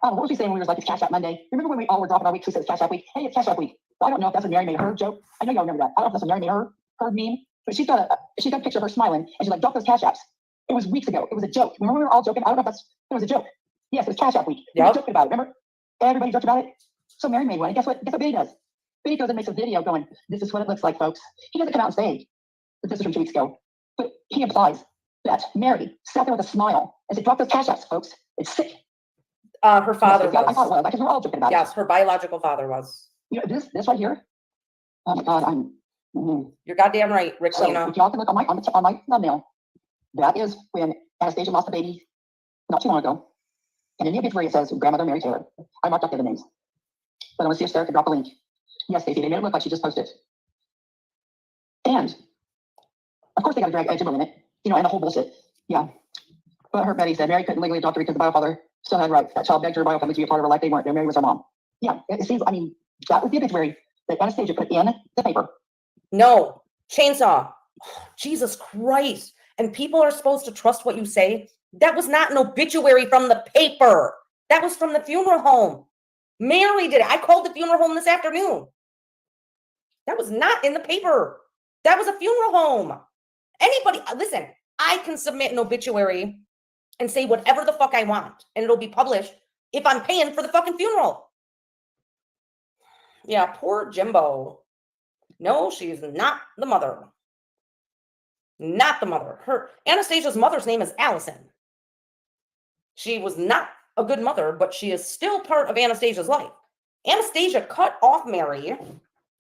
what was we saying when we was like, it's Cash App Monday? Remember when we all were dropping our weeks? We said it's Cash App Week. Hey, it's Cash App Week. Well, I don't know if that's a Mary made her joke. I know y'all remember that. I don't know if that's a Mary made her meme. But she's got a picture of her smiling, and she's like, drop those Cash Apps. It was weeks ago. It was a joke. Remember we were all joking? I don't know if it was a joke. Yes, it was Cash App Week. We were joking about it. Remember? Everybody joked about it. So Mary made one. And guess what? Guess what Billy does? Billy goes and makes a video going, this is what it looks like, folks. He doesn't come out and say that this is from 2 weeks ago. But he implies that Mary sat there with a smile and said, drop those Cash Apps, folks. It's sick. Her father yes, was. I thought it was. Because we're all joking about it. Yes, her biological father was. You know, this right here. Oh my God, You're goddamn right, Nickalina. So if y'all can look on my thumbnail, that is when Anastasia lost the baby not too long ago. And in the obituary it says grandmother Mary Taylor. I marked up the other names. But I want to see if Sarah can drop a link. Yes, Stacey, they made it look like she just posted. And of course they got to drag Jimbo in it, and the whole bullshit. Yeah. But her Betty said Mary couldn't legally adopt her because the biofather still had rights. That child begged her biofamily to be a part of her life. They weren't. Mary was her mom. Yeah. It seems, that was the obituary that Anastasia put in the paper. No, Chainsaw. Jesus Christ. And people are supposed to trust what you say. That was not an obituary from the paper. That was from the funeral home. Mary did it. I called the funeral home this afternoon. That was not in the paper. That was a funeral home. Anybody, listen, I can submit an obituary and say whatever the fuck I want, and it'll be published if I'm paying for the fucking funeral. Yeah, poor Jimbo. No, she's not the mother. Not the mother. Anastasia's mother's name is Allison. She was not a good mother, but she is still part of Anastasia's life. Anastasia cut off Mary.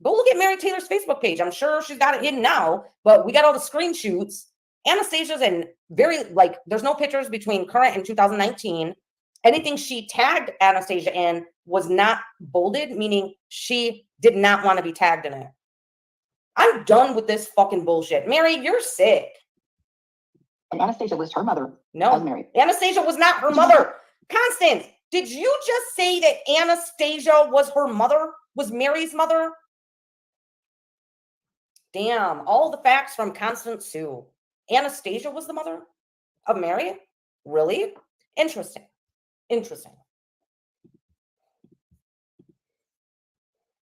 Go look at Mary Taylor's Facebook page. I'm sure she's got it hidden now, but we got all the screenshots. Anastasia's in there's no pictures between current and 2019. Anything she tagged Anastasia in was not bolded, meaning she did not want to be tagged in it. I'm done with this fucking bullshit. Mary, you're sick. And Anastasia was her mother. No, Mary. Anastasia was not her mother. Constance, did you just say that Anastasia was her mother? Was Mary's mother? Damn, all the facts from Constance Sue. Anastasia was the mother of Mary? Really? Interesting. Interesting.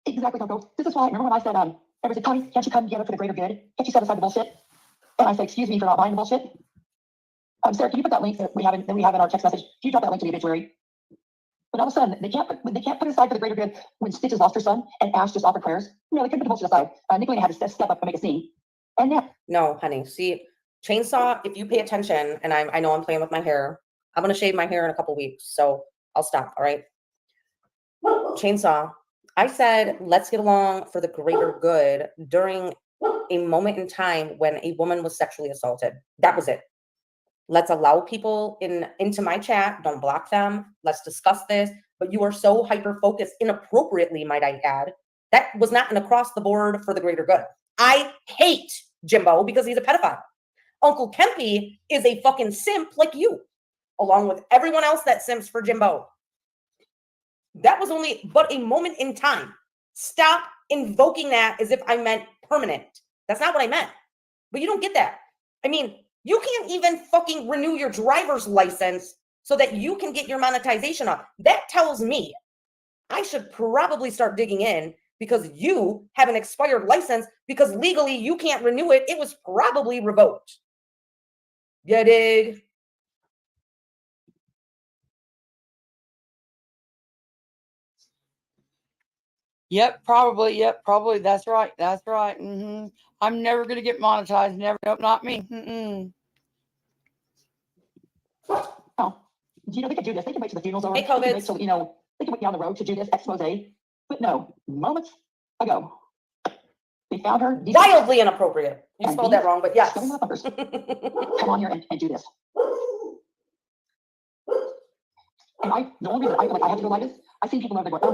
Exactly, Coco. This is why, remember when I said, everybody said, Tony, can't you come together for the greater good? Can't you set aside the bullshit? And I said, excuse me for not buying the bullshit. Sarah, can you put that link that we have in our text message? Can you drop that link to the obituary? But all of a sudden, they can't put it aside for the greater good when Stitches lost her son and Ash just offered prayers. No, they couldn't put the bullshit aside. Nickalina had to step up and make a scene. And yeah. No, honey. See, Chainsaw, if you pay attention, and I know I'm playing with my hair, I'm going to shave my hair in a couple weeks, so I'll stop, all right? Chainsaw, I said, let's get along for the greater good during a moment in time when a woman was sexually assaulted. That was it. Let's allow people into my chat. Don't block them. Let's discuss this. But you are so hyper-focused, inappropriately, might I add. That was not an across the board for the greater good. I hate Jimbo because he's a pedophile. Uncle Kempy is a fucking simp like you, along with everyone else that simps for Jimbo. That was only but a moment in time. Stop invoking that as if I meant permanent. That's not what I meant. But you don't get that. I mean, you can't even fucking renew your driver's license so that you can get your monetization up. That tells me I should probably start digging in because you have an expired license because legally you can't renew it. It was probably revoked. You dig? Yep, probably. Yep, probably. That's right. That's right. I'm never gonna get monetized. Never. Nope, not me. Oh, you know, they could do this. They can wait till the funeral's over. Hey, They can wait COVID. till, you know, they can wait down the road to do this expose. But no, moments ago, they found her. Wildly inappropriate. You And spelled that these wrong, but yes. scummy motherfuckers come on here and do this. And the only reason I have to go like this, I see people over there going, oh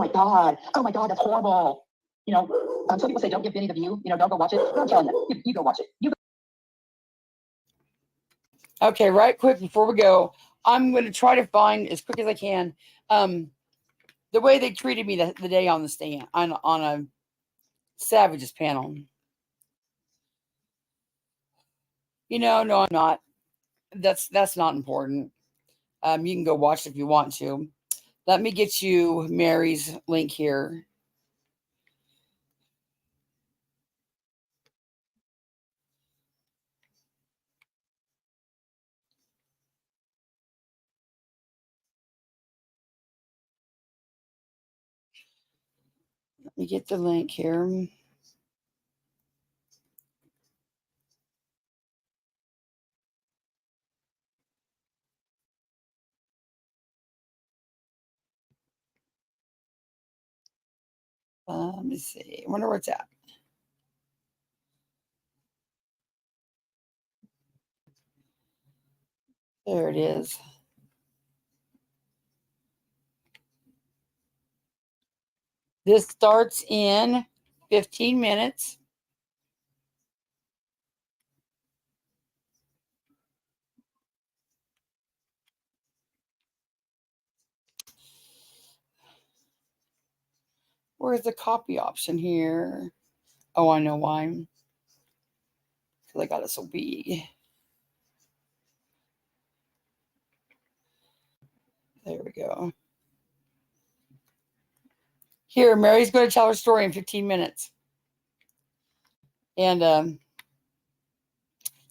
my God, that's horrible. You know, some people say don't give Benny the view, you know, don't go watch it. But I'm telling you, you go watch it. You Okay, right quick before we go, I'm going to try to find as quick as I can the way they treated me the day on the stand on a Savages panel. You know, no, I'm not. That's not important. You can go watch it if you want to. Let me get you Mary's link here. Let me get the link here. Let me see. I wonder where it's at. There it is. This starts in 15 minutes. Where's the copy option here? Oh, I know why. Because I got it so big. There we go. Here, Mary's going to tell her story in 15 minutes. And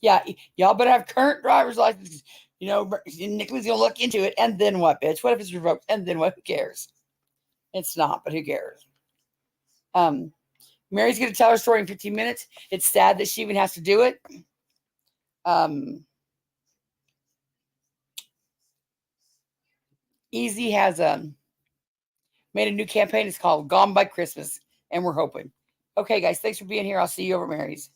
yeah, y'all better have current driver's licenses. You know, Nickalina's going to look into it. And then what, bitch? What if it's revoked? And then what? Who cares? It's not, but who cares? Mary's going to tell her story in 15 minutes. It's sad that she even has to do it. Easy has made a new campaign. It's called Gone by Christmas. And we're hoping. Okay, guys, thanks for being here. I'll see you over at Mary's.